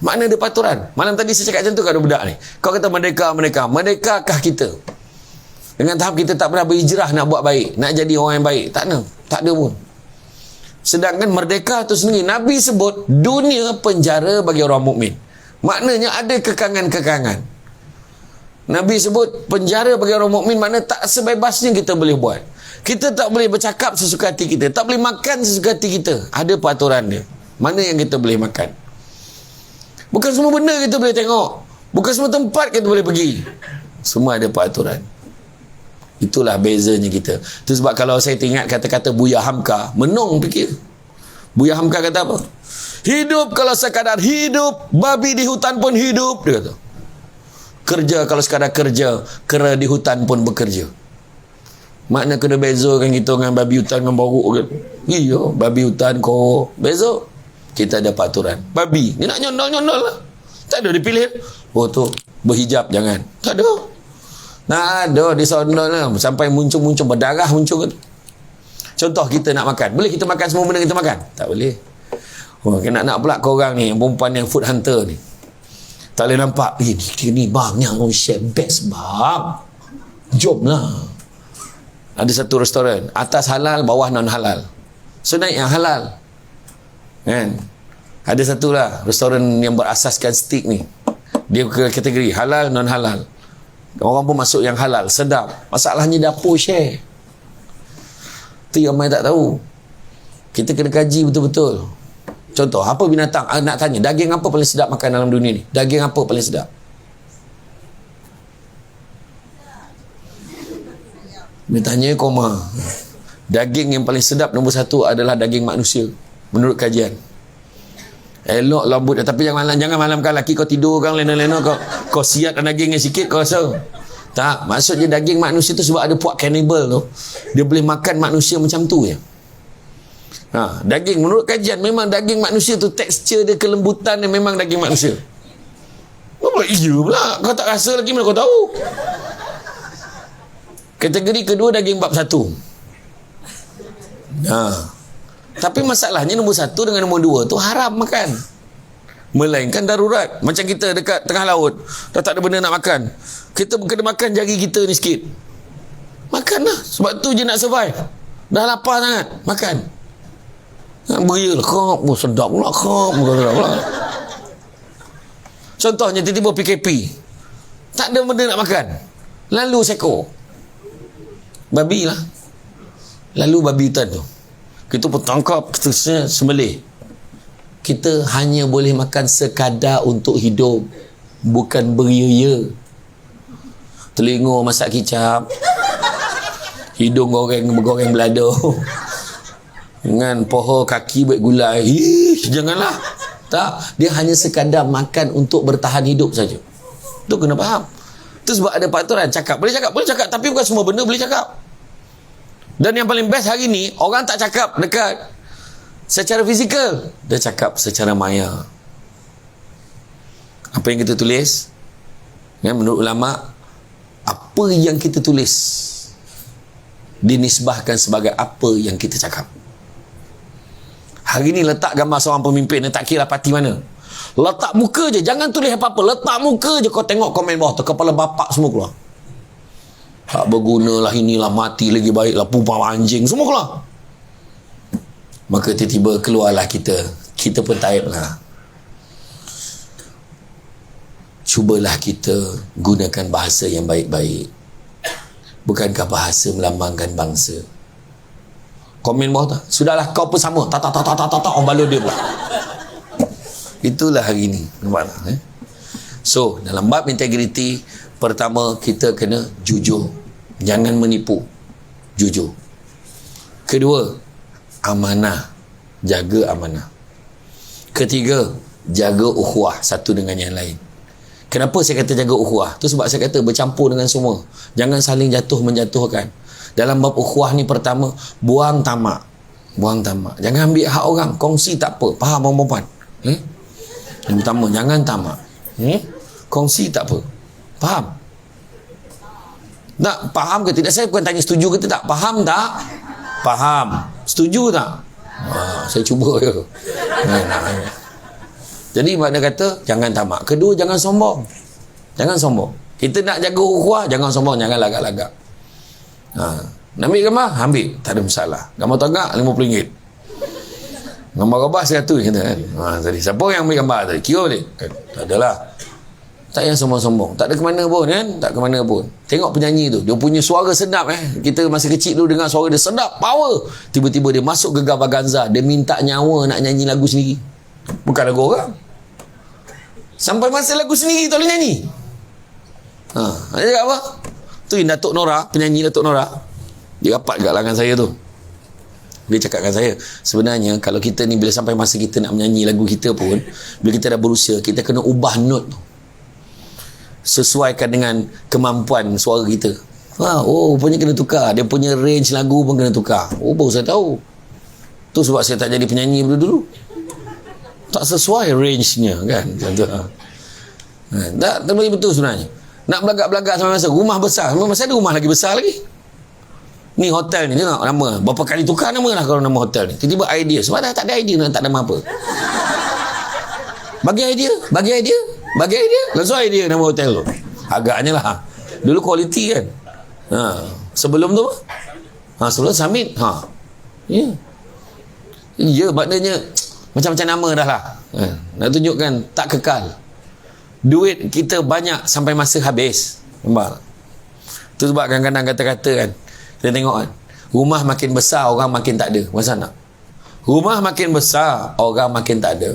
Makna ada peraturan. Malam tadi saya cakap macam tu kat budak ni. Kau kata merdekakah kita? Dengan tahap kita tak pernah berhijrah nak buat baik, nak jadi orang yang baik. Tak ada pun. Sedangkan merdeka tu sendiri Nabi sebut dunia penjara bagi orang mukmin. Maknanya ada kekangan-kekangan. Nabi sebut penjara bagi orang mukmin, makna tak sebebasnya kita boleh buat. Kita tak boleh bercakap sesuka hati kita, tak boleh makan sesuka hati kita. Ada peraturan dia. Mana yang kita boleh makan? Bukan semua benda kita boleh tengok. Bukan semua tempat kita boleh pergi. Semua ada peraturan. Itulah bezanya kita. Itu sebab kalau saya ingat kata-kata Buya Hamka, menung fikir. Buya Hamka kata apa? Hidup kalau sekadar hidup, babi di hutan pun hidup, dia kata. Kerja kalau sekadar kerja, kera di hutan pun bekerja. Makna kena bezakan kita dengan babi hutan dengan borok kan? Iya, babi hutan kau beza. Kita ada peraturan. Babi, dia nak nyondol-nyondol lah. Tak ada dipilih. Oh tu, berhijab jangan. Tak ada. Nah, ada disondol lah. Sampai muncul-muncul berdarah muncul kan. Contoh kita nak makan. Boleh kita makan semua benda kita makan? Tak boleh. Oh, nak pula korang ni, perempuan yang food hunter ni. Tak boleh nampak. Ni bang, yang share best bang. Jom lah. Ada satu restoran. Atas halal, bawah non halal. So naik yang halal. Kan? Ada satu lah restoran yang berasaskan steak ni. Dia ke kategori halal, non halal. Orang pun masuk yang halal, sedap. Masalahnya dapur share. Itu yang ramai tak tahu. Kita kena kaji betul-betul. Contoh, apa binatang? Nak tanya, daging apa paling sedap makan dalam dunia ni? Daging apa paling sedap? Dia tanya koma. Daging yang paling sedap nombor satu adalah daging manusia. Menurut kajian. Elok lambut, tapi jangan malamkan laki kau tidur kan lena-lena kau siatkan dagingnya sikit kau rasa. Tak, maksudnya daging manusia tu sebab ada puak cannibal tu. Dia boleh makan manusia macam tu je. Daging menurut kajian memang daging manusia tu tekstur dia, kelembutan dia memang daging manusia. Apa iya pula? Kau tak rasa lagi mana kau tahu? Kategori kedua daging bab satu. Tapi masalahnya nombor satu dengan nombor dua tu haram makan. Melainkan darurat. Macam kita dekat tengah laut, dah tak ada benda nak makan. Kita kena makan jari kita ni sikit. Makanlah. Sebab tu je nak survive. Dah lapar sangat. Makan. Beria lah. Sedap pula. Sedap pula. Contohnya tiba-tiba PKP. Tak ada benda nak makan. Lalu seko. Babi lah. Lalu babi hutan tu. Kita pun tangkap, kita sembelih. Kita hanya boleh makan sekadar untuk hidup. Bukan beria-ia. Telinga masak kicap. Hidung goreng belado. Dengan poho kaki buat gulai. Janganlah. Tak. Dia hanya sekadar makan untuk bertahan hidup saja. Itu kena faham. Itu sebab ada peraturan. Boleh cakap. Tapi bukan semua benda boleh cakap. Dan yang paling best hari ni, orang tak cakap dekat secara fizikal. Dia cakap secara maya. Apa yang kita tulis, menurut ulama, apa yang kita tulis dinisbahkan sebagai apa yang kita cakap. Hari ni letak gambar seorang pemimpin, tak kira parti mana. Letak muka je, jangan tulis apa-apa. Letak muka je, kau tengok komen bawah tu, kepala bapak semua keluar. Tak berguna lah, inilah, mati lagi baik lah, pumpang anjing, semua keluar. Maka tiba-tiba keluarlah kita pun taib lah. Cubalah kita gunakan bahasa yang baik-baik. Bukankah bahasa melambangkan bangsa? Komen bawah tu, sudahlah kau pun sama, tak orang balur dia pula. Itulah hari ni. Nampak tak? So dalam bab integriti, pertama kita kena jujur. Jangan menipu. Jujur. Kedua, amanah. Jaga amanah. Ketiga, jaga ukhuwah satu dengan yang lain. Kenapa saya kata jaga ukhuwah? Tu sebab saya kata bercampur dengan semua. Jangan saling jatuh menjatuhkan. Dalam bab ukhuwah ni, pertama, buang tamak. Buang tamak. Jangan ambil hak orang. Kongsi tak apa. Faham orang perempuan? Yang pertama, jangan tamak. Kongsi tak apa. Faham? Tak? Faham ke tidak? Saya bukan tanya setuju ke tak. Faham tak? Faham. Setuju tak? Saya cuba je. Jadi makna kata jangan tamak. Kedua, jangan sombong. Jangan sombong. Kita nak jaga ukhuwah, jangan sombong, jangan lagak-lagak. Nak ambil gambar? Ambil. Tak ada masalah. Gambar tagak RM50. Gambar rabah RM100 kata kan. Tadi siapa yang ambil gambar tadi? Kira balik. Tak adalah. Tak payah sombong-sombong. Tak ada ke mana pun kan? Tak ke mana pun. Tengok penyanyi tu. Dia punya suara sedap Kita masa kecil dulu dengar suara dia sedap. Power. Tiba-tiba dia masuk Gegar Vaganza. Dia minta nyawa nak nyanyi lagu sendiri. Bukan lagu orang. Sampai masa lagu sendiri tak boleh nyanyi. Dia cakap apa? Tu Datuk Nora. Penyanyi Datuk Nora. Dia rapat kat lengan saya tu. Dia cakap dengan saya, sebenarnya kalau kita ni bila sampai masa kita nak menyanyi lagu kita pun, bila kita dah berusia, kita kena ubah note tu, sesuaikan dengan kemampuan suara kita. Rupanya kena tukar. Dia punya range lagu pun kena tukar. Baru saya tahu. Tu sebab saya tak jadi penyanyi dulu. Tak sesuai range-nya kan. Tak boleh betul sebenarnya. Nak belagak-belagak sampai masa rumah besar. Masa ada rumah lagi besar lagi. Ni hotel ni, tengok nama. Berapa kali tukar nama lah kalau nama hotel ni. Tiba-tiba idea. Sebab dah tak ada idea, tak ada nama apa. Bagi idea. Langsung idea nama hotel tu. Agaknya lah. Dulu quality kan. Sebelum tu sebelum summit. Ya, maknanya macam-macam nama dah lah. Nak tunjukkan tak kekal. Duit kita banyak sampai masa habis. Nampak? Tu sebab kadang-kadang kata-kata kan, kita tengok kan, rumah makin besar orang makin tak ada. Masa nak? Rumah makin besar orang makin tak ada.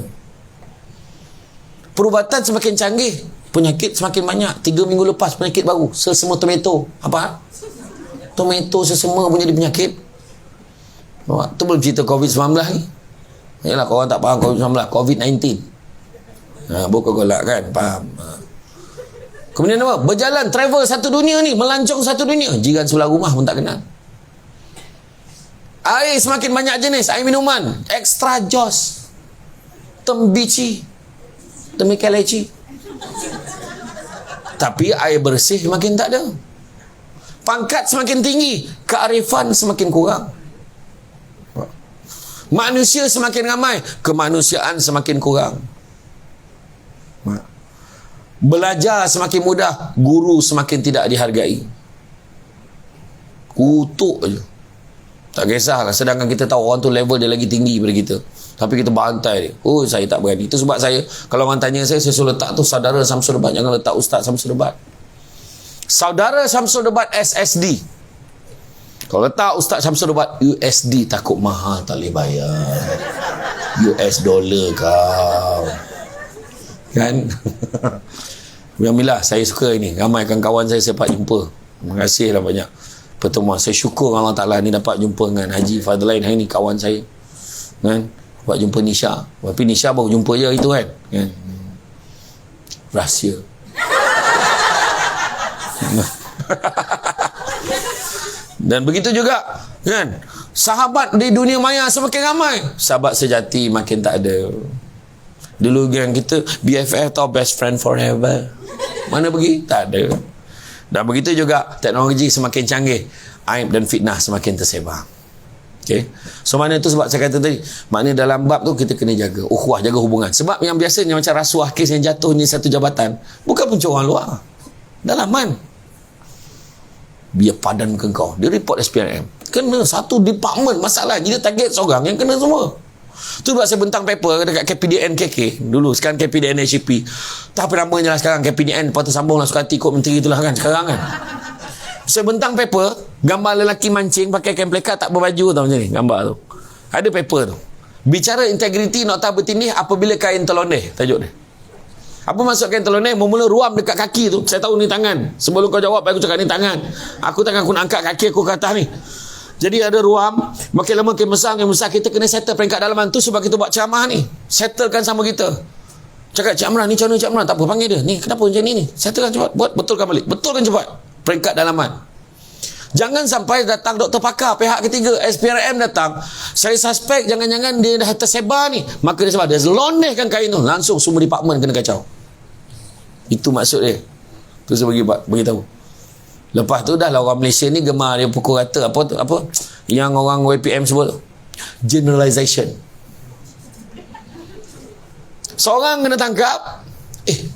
Perubatan semakin canggih, penyakit semakin banyak. 3 minggu lepas penyakit baru, sesama tomato. Apa? Tomato sesama punya penyakit. Tu belum cerita COVID-19 ni. Yalah, korang tak faham COVID-19, COVID-19. Bukan golak kan, faham. Kemudian apa? Berjalan, travel satu dunia ni, melancong satu dunia. Jiran sebelah rumah pun tak kenal. Air semakin banyak jenis, air minuman. Extra Joss, Tembici, Temikalaci. Tapi air bersih makin tak ada. Pangkat semakin tinggi, kearifan semakin kurang. Manusia semakin ramai, kemanusiaan semakin kurang. Belajar semakin mudah, guru semakin tidak dihargai. Kutuk je. Tak kisahlah. Sedangkan kita tahu orang tu level dia lagi tinggi daripada kita, tapi kita bantai dia. Saya tak berani. Itu sebab saya, kalau orang tanya saya suruh letak tu saudara Samsul Debat. Jangan letak Ustaz Samsul Debat. Saudara Samsul Debat SSD. Kalau letak Ustaz Samsul Debat USD, takut mahal, tak boleh bayar. US dollar kau kan. Alhamdulillah, saya suka ini. Ramai kawan saya dapat jumpa. Terima kasih lah banyak pertemuan. Saya syukur Allah Ta'ala ni dapat jumpa dengan Haji Fadlain hari ni, kawan saya kan. Dapat jumpa Nisha. Tapi Nisha baru jumpa je itu kan. Rahsia. Dan begitu juga kan, sahabat di dunia maya semakin ramai, sahabat sejati makin tak ada. Dulu yang kita BFF atau best friend forever, mana pergi? Tak ada. Dan begitu juga teknologi semakin canggih, aib dan fitnah semakin tersebar. Okay? So mana itu sebab saya kata tadi, maknanya dalam bab tu kita kena jaga ukhuwah, jaga hubungan. Sebab yang biasanya macam rasuah, kes yang jatuhnya satu jabatan, bukan punca orang luar, dalaman. Biar padan ke kau, dia report SPRM, kena satu department masalah, dia target seorang yang kena semua. Tu sebab saya bentang paper dekat KPDN KK dulu, sekarang KPDN HCP, tak apa namanya lah sekarang, KPDN patut sambung lah, suka hati ikut menteri itulah kan sekarang kan. Saya bentang paper gambar lelaki mancing pakai kain plekat tak berbaju tau, macam ni gambar tu, ada paper tu, bicara integriti nokta bertindih apabila kain terlondeh, tajuk dia. Apa maksud kain terlondeh? Mula ruam dekat kaki tu, saya tahu ni tangan, sebelum kau jawab aku cakap ni tangan, aku tangan aku nak angkat kaki aku ke atas ni. Jadi ada ruam, makin lama makin besar, kita kena settle peringkat dalaman tu sebab kita buat ceramah ni. Settlekan sama kita. Cakap, Cik Amran, ni macam mana Cik Amran? Tak apa, panggil dia. Ni, kenapa macam ni? Settlekan cepat. Buat, betulkan balik. Betulkan cepat. Peringkat dalaman. Jangan sampai datang doktor pakar, pihak ketiga, SPRM datang. Saya suspek, jangan-jangan dia dah tersebar ni. Maka dia sebab, dia lonehkan kain tu. Langsung semua department kena kacau. Itu maksud dia. Tu saya beritahu. Lepas tu dah lah orang Malaysia ni gemar dia pukul rata. Apa yang orang YPM sebut, generalization. Seorang kena tangkap,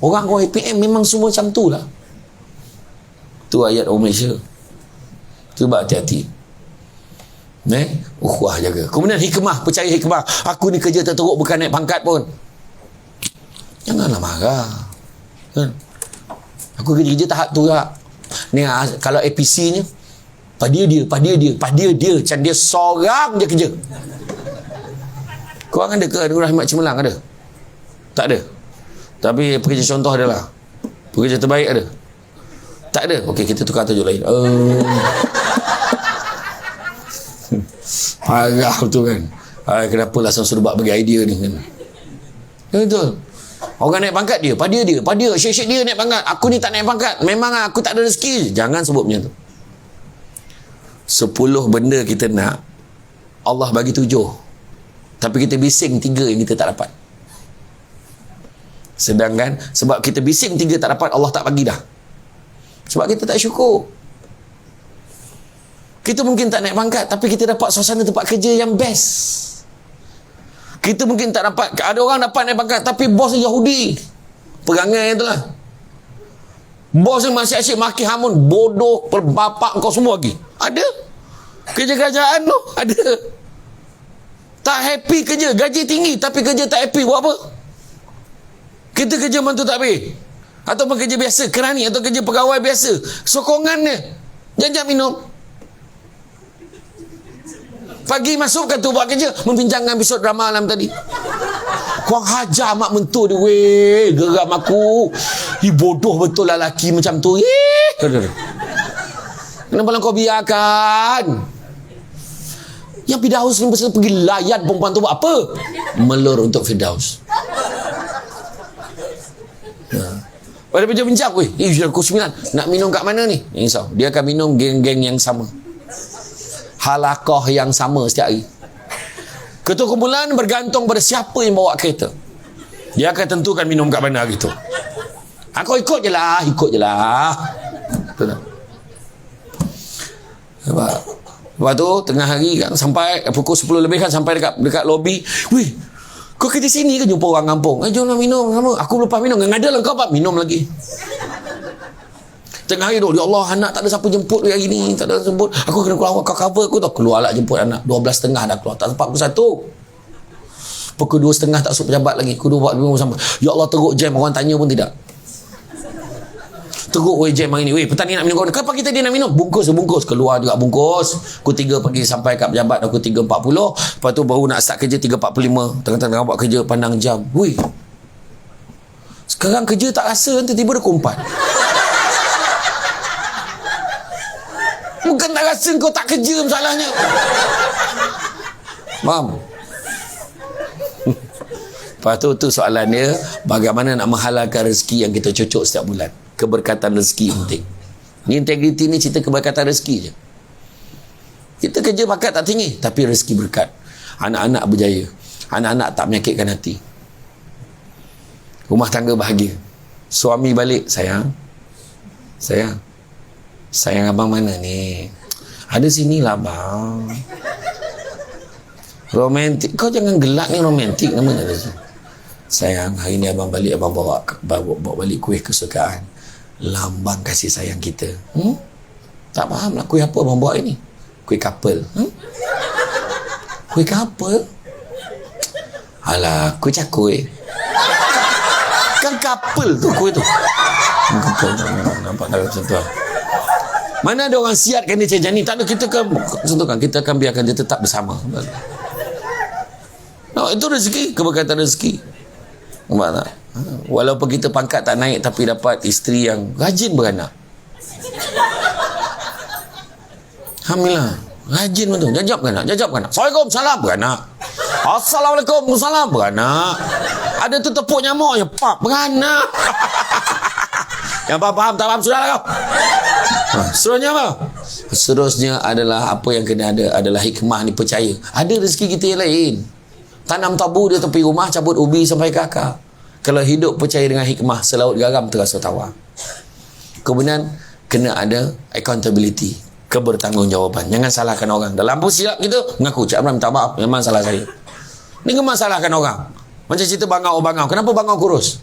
orang YPM memang semua macam tu lah. Tu ayat orang Malaysia. Cuba hati-hati. Ukhuwah jaga. Kemudian hikmah, percaya hikmah. Aku ni kerja terteruk, bukan naik pangkat pun. Janganlah marah. Kan? Aku kerja tahap tu lah. Ni kalau APC ni, pada dia. Macam dia seorang je kerja. Korang ada ke Nur Rahmat Cemerlang? Ada? Tak ada. Tapi pekerja contoh adalah pekerja terbaik ada? Tak ada. Okey, kita tukar tajuk lain. Parah tu kan. Kenapa lah Samsul Bak bagi idea ni kan? Betul. Orang naik pangkat dia, pada dia, syek-syek dia naik pangkat. Aku ni tak naik pangkat. Memang aku tak ada rezeki. Jangan sebut macam tu. 10 benda kita nak, Allah bagi 7. Tapi kita bising 3 yang kita tak dapat. Sedangkan sebab kita bising 3 tak dapat, Allah tak bagi dah. Sebab kita tak syukur. Kita mungkin tak naik pangkat, tapi kita dapat suasana tempat kerja yang best. Kita mungkin tak dapat, ada orang dapat naik pangkat, tapi bos Yahudi. Perangai itulah. Bos yang masih asyik maki hamun, bodoh, bapak kau semua lagi. Ada. Kerja kerajaan tu, ada. Tak happy kerja, gaji tinggi, tapi kerja tak happy, buat apa? Kita kerja mantu takbir. Ataupun kerja biasa, kerani, atau kerja pegawai biasa. Sokongan dia. Jam-jam minum. Pagi masuk kan tu buat kerja, membincangkan episod drama malam tadi. Kuang hajar mak mentua dia. Weh, geram aku. Bodoh betul lah lelaki macam tu. Kenapa lah kau biarkan? Yang Firdaus ni pasal pergi layan perempuan tu buat apa? Melur untuk Firdaus. Pada bincang-bincang, pukul 9 nak minum kat mana ni? Risau. Dia akan minum geng-geng yang sama, halakah yang sama setiap hari. Ketua kumpulan bergantung pada siapa yang bawa kereta. Dia akan tentukan minum kat mana gitu. Aku ikut je lah. Betul tak? Lepas tu tengah hari kan, sampai pukul 10 lebih kan, sampai dekat lobi. Wih, kau kerja sini kan jumpa orang kampung. Jom nak minum sama. Aku lepas minum, ngada lah kau, minum lagi. Tengah hari tu, ya Allah, anak tak ada siapa jemput hari ni, tak ada jemput. Aku kena keluar, kau cover aku tau. Keluar lah jemput anak. 12.30 dah keluar, tak sempat pukul 1. Pukul 2.30 tak masuk pejabat lagi. Pukul 2 sampai. Ya Allah, teruk jam, orang tanya pun tidak. Teruk jam hari ni. Petani nak minum kau. Kenapa kita dia nak minum? Bungkus. Keluar juga bungkus. Pukul 3 pergi sampai kat pejabat pukul 3.40. Lepas tu baru nak start kerja 3.45. Tengah-tengah buat kerja, pandang jam. Sekarang kerja tak rasa, nanti tiba dah pukul 4. Bukan tak rasa kau tak kerja masalahnya. Faham? Lepas tu soalan dia, bagaimana nak menghalalkan rezeki yang kita cocok setiap bulan. Keberkatan rezeki penting. Ni integriti ni cerita keberkatan rezeki je. Kita kerja bakat tak tinggi, tapi rezeki berkat. Anak-anak berjaya. Anak-anak tak menyakitkan hati. Rumah tangga bahagia. Suami balik, sayang abang mana ni? Ada sinilah bang. Romantik. Kau jangan gelak ni, romantik namanya. Sayang, hari ni abang balik, abang bawa balik kuih kesukaan. Lambang kasih sayang kita. Tak faham lah kuih apa abang bawa ini. Kuih couple. Kuih couple? Alah, kuih cakui. Kan couple tu kuih tu. Couple. Nampak tak macam tu. Mana ada orang siatkan dia macam ni? Tak ada, kita akan biarkan dia tetap bersama. Itu rezeki, keberkatan rezeki. Nampak tak? Walaupun kita pangkat tak naik, tapi dapat isteri yang rajin beranak. Alhamdulillah, rajin betul. Jajab beranak. Assalamualaikum, salam beranak. Assalamualaikum, salam beranak. Ada tu tepuk nyamuk je. Pak, beranak. Yang faham, tak faham, sudahlah kau. Seterusnya apa? Seterusnya adalah apa yang kena ada adalah hikmah ni, percaya. Ada rezeki kita yang lain. Tanam tabu di tepi rumah, cabut ubi sampai ke akar. Kalau hidup percaya dengan hikmah, selaut garam terasa tawar. Kemudian kena ada accountability, kebertanggungjawaban. Jangan salahkan orang. Dalam apa silap kita, mengaku, Cik Amran minta maaf, memang salah saya. Ni memang salahkan orang. Macam cerita bangau-bangau. Kenapa bangau kurus?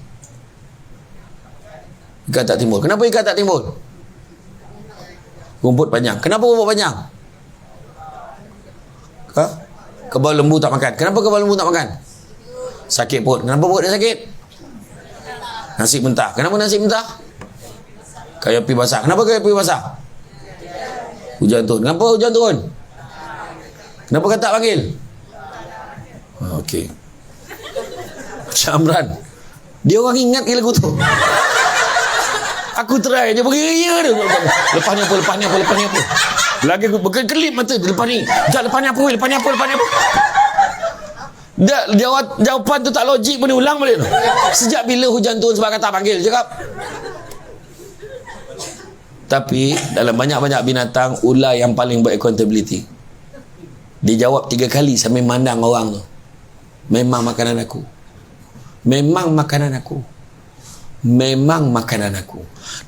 Ikan tak timbul. Kenapa ikan tak timbul? Rumput panjang. Kenapa rumput panjang? Kebal lembu tak makan. Kenapa kebal lembu tak makan? Sakit perut. Kenapa perut dia sakit? Nasi mentah. Kenapa nasi mentah? Kayu api basah. Kenapa kayu api basah? Hujan turun. Kenapa hujan turun? Kenapa katak panggil? Okey. Cik Amran, dia orang ingat ke lagu tu? Aku try je beria dia. Lepas ni apa? Lagi aku berkelip mata lepas ni. Sekejap, lepas ni apa? Jawapan tu tak logik pun dia ulang balik tu. Sejak bila hujan turun sebab kata panggil cakap. Tapi dalam banyak-banyak binatang, ular yang paling buat-accountability. Dia jawab 3 kali sambil mandang orang tu. Memang makanan aku.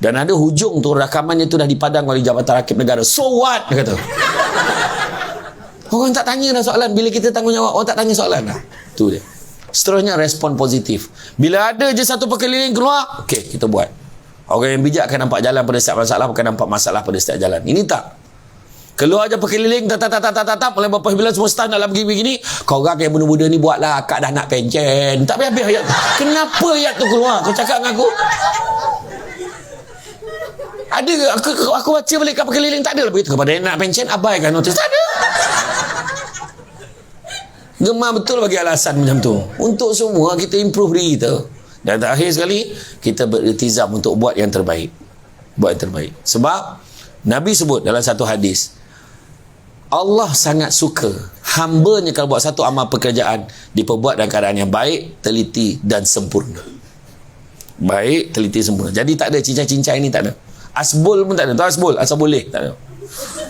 Dan ada hujung tu, rakamannya tu dah dipadang oleh Jabatan Rakib Negara. So what? Dia kata. Orang tak tanya dah soalan. Bila kita tanggungjawab, orang tak tanya soalan dah. Tu dia. Seterusnya respon positif. Bila ada je satu perkeliling keluar, okey, kita buat. Orang yang bijak akan nampak jalan pada setiap masalah, bukan nampak masalah pada setiap jalan. Ini tak. Keluar je perkeliling, mulai berapa bulan semua start nak begini. Kau orang yang muda-muda ni buatlah, akak dah nak pencen. Tak habis ayat tu. Kenapa ayat tu keluar? Kau cakap dengan aku? Ada ke? Aku baca balik kat perkeliling, tak ada lah begitu. Kepada yang nak pencen, abaikan notis. Tak ada. Gemar betul bagi alasan macam tu. Untuk semua kita improve diri kita. Dan terakhir sekali, kita beriltizam untuk buat yang terbaik. Sebab Nabi sebut dalam satu hadis, Allah sangat suka hambanya kalau buat satu amal pekerjaan diperbuat dalam keadaan yang baik, teliti dan sempurna. Baik, teliti, sempurna. Jadi tak ada cincai-cincai ni, tak ada. Asbul pun tak ada. Tahu asal boleh? Tak ada.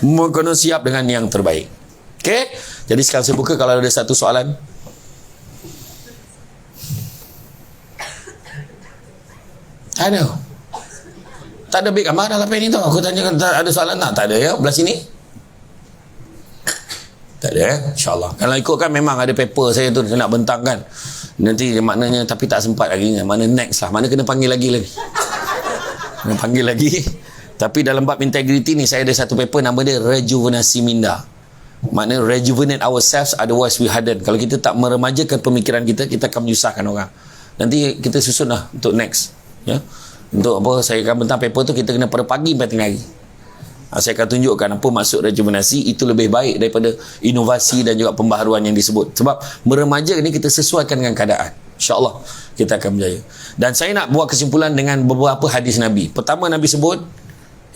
Kena siap dengan yang terbaik. Okey? Jadi sekarang saya buka kalau ada satu soalan. Tak ada. Tak ada big gambar dalam pen ni tu. Aku tanyakan ada soalan tak? Tak ada ya. Belah sini. Tak ada ya. InsyaAllah. Kalau ikutkan memang ada paper saya tu nak bentangkan. Nanti maknanya tapi tak sempat lagi. Mana next lah. Mana kena panggil lagi. Kena panggil lagi. Tapi dalam bab integriti ni saya ada satu paper nama dia rejuvenasi minda. Maknanya rejuvenate ourselves, otherwise we harden. Kalau kita tak meremajakan pemikiran kita, kita akan menyusahkan orang. Nanti kita susun lah untuk next. Ya. Untuk apa saya akan bentang paper tu, kita kena pada pagi sampai tengah hari. Saya akan tunjukkan apa maksud rejuvenasi. Itu lebih baik daripada inovasi dan juga pembaharuan yang disebut. Sebab meremaja ni kita sesuaikan dengan keadaan. InsyaAllah kita akan berjaya. Dan saya nak buat kesimpulan dengan beberapa hadis Nabi. Pertama Nabi sebut,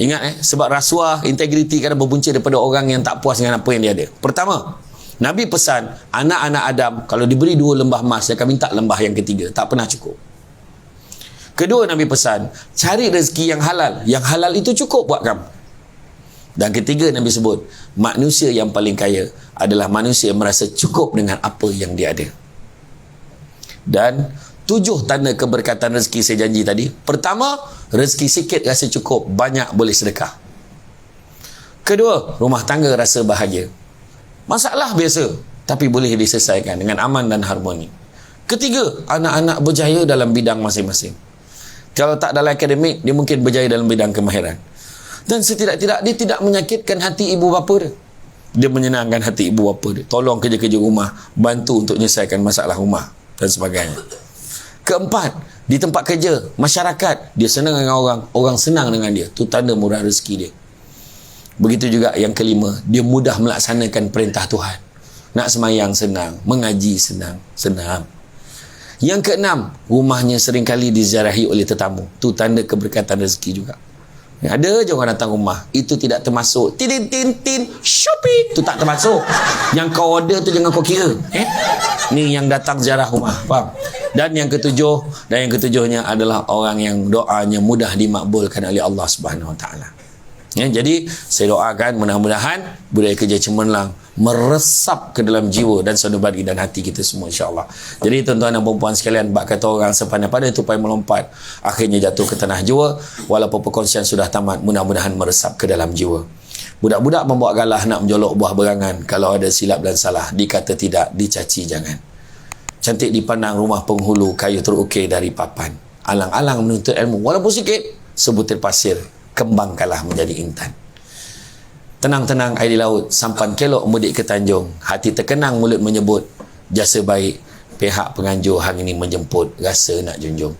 ingat sebab rasuah, integriti kadang berpunca daripada orang yang tak puas dengan apa yang dia ada. Pertama, Nabi pesan anak-anak Adam kalau diberi 2 lembah emas, dia akan minta lembah yang ketiga. Tak pernah cukup. Kedua, Nabi pesan cari rezeki yang halal. Yang halal itu cukup buat kamu. Dan ketiga, Nabi sebut manusia yang paling kaya adalah manusia yang merasa cukup dengan apa yang dia ada. Dan 7 tanda keberkatan rezeki saya janji tadi. Pertama, rezeki sikit rasa cukup, banyak boleh sedekah. Kedua, rumah tangga rasa bahagia. Masalah biasa, tapi boleh diselesaikan dengan aman dan harmoni. Ketiga, anak-anak berjaya dalam bidang masing-masing. Kalau tak dalam akademik, dia mungkin berjaya dalam bidang kemahiran. Dan setidak-tidak dia tidak menyakitkan hati ibu bapa dia. Dia menyenangkan hati ibu bapa dia. Tolong kerja-kerja rumah, bantu untuk menyelesaikan masalah rumah dan sebagainya. Keempat, di tempat kerja, masyarakat, dia senang dengan orang, orang senang dengan dia. Itu tanda murah rezeki dia. Begitu juga yang kelima, dia mudah melaksanakan perintah Tuhan. Nak semayang senang, mengaji senang. Yang keenam, rumahnya seringkali diziarahi oleh tetamu. Itu tanda keberkatan rezeki juga. Ada je orang datang rumah, itu tidak termasuk tin Shopee, itu tak termasuk. Yang kau order tu jangan kau kira. Ni yang datang ziarah rumah, faham? Dan yang ketujuhnya adalah orang yang doanya mudah dimakbulkan oleh Allah Subhanahu Wa Taala. Ya, jadi saya doakan mudah-mudahan budaya kerja cemerlang meresap ke dalam jiwa dan sanubari dan hati kita semua, insya-Allah. Jadi tuan-tuan dan puan-puan sekalian, bak kata orang sepandai-pandai tupai melompat, akhirnya jatuh ke tanah jiwa. Walaupun perkongsian sudah tamat, mudah-mudahan meresap ke dalam jiwa. Budak-budak membuat galah nak menjolok buah berangan, kalau ada silap dan salah dikata tidak, dicaci jangan. Cantik dipandang rumah penghulu, kayu terukir dari papan. Alang-alang menuntut ilmu walaupun sikit, sebutir pasir kembang kalah menjadi intan. Tenang-tenang air di laut, sampan kelok mudik ke Tanjung. Hati terkenang mulut menyebut, jasa baik pihak penganjur hari ini menjemput, rasa nak junjung.